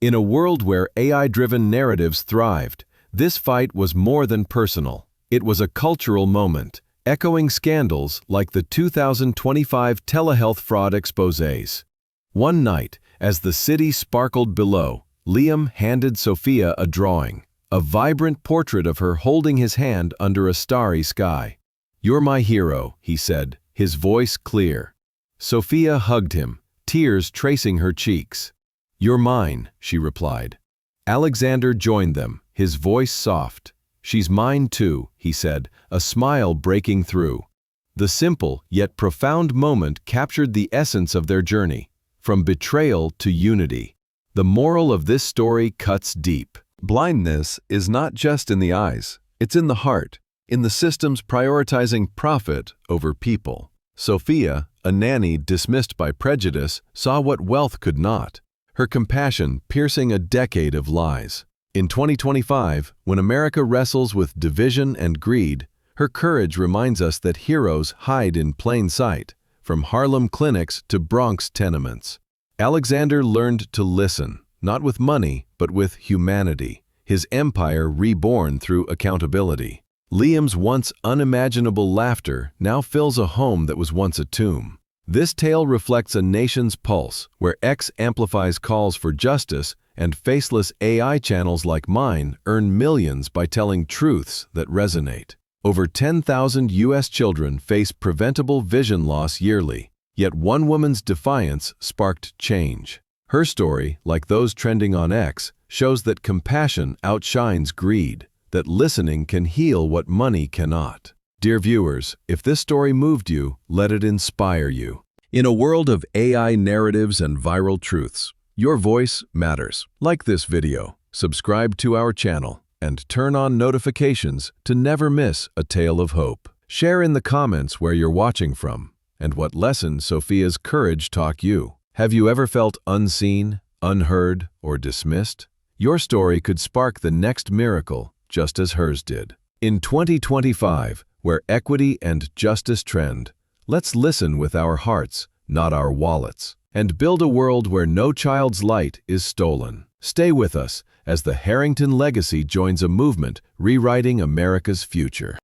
[SPEAKER 1] In a world where AI-driven narratives thrived, this fight was more than personal. It was a cultural moment, echoing scandals like the 2025 telehealth fraud exposés. One night, as the city sparkled below, Liam handed Sophia a drawing, a vibrant portrait of her holding his hand under a starry sky. "You're my hero," he said, his voice clear. Sophia hugged him, tears tracing her cheeks. "You're mine," she replied. Alexander joined them, his voice soft. "She's mine too," he said, a smile breaking through. The simple yet profound moment captured the essence of their journey, from betrayal to unity. The moral of this story cuts deep. Blindness is not just in the eyes, it's in the heart, in the systems prioritizing profit over people. Sophia, a nanny dismissed by prejudice, saw what wealth could not, her compassion piercing a decade of lies. In 2025, when America wrestles with division and greed, her courage reminds us that heroes hide in plain sight, from Harlem clinics to Bronx tenements. Alexander learned to listen, not with money, but with humanity, his empire reborn through accountability. Liam's once unimaginable laughter now fills a home that was once a tomb. This tale reflects a nation's pulse, where X amplifies calls for justice and faceless AI channels like mine earn millions by telling truths that resonate. Over 10,000 U.S. children face preventable vision loss yearly, yet one woman's defiance sparked change. Her story, like those trending on X, shows that compassion outshines greed, that listening can heal what money cannot. Dear viewers, if this story moved you, let it inspire you. In a world of AI narratives and viral truths, your voice matters. Like this video, subscribe to our channel, and turn on notifications to never miss a tale of hope. Share in the comments where you're watching from, and what lesson Sophia's courage taught you. Have you ever felt unseen, unheard, or dismissed? Your story could spark the next miracle, just as hers did. In 2025, where equity and justice trend, let's listen with our hearts, not our wallets, and build a world where no child's light is stolen. Stay with us as the Harrington legacy joins a movement rewriting America's future.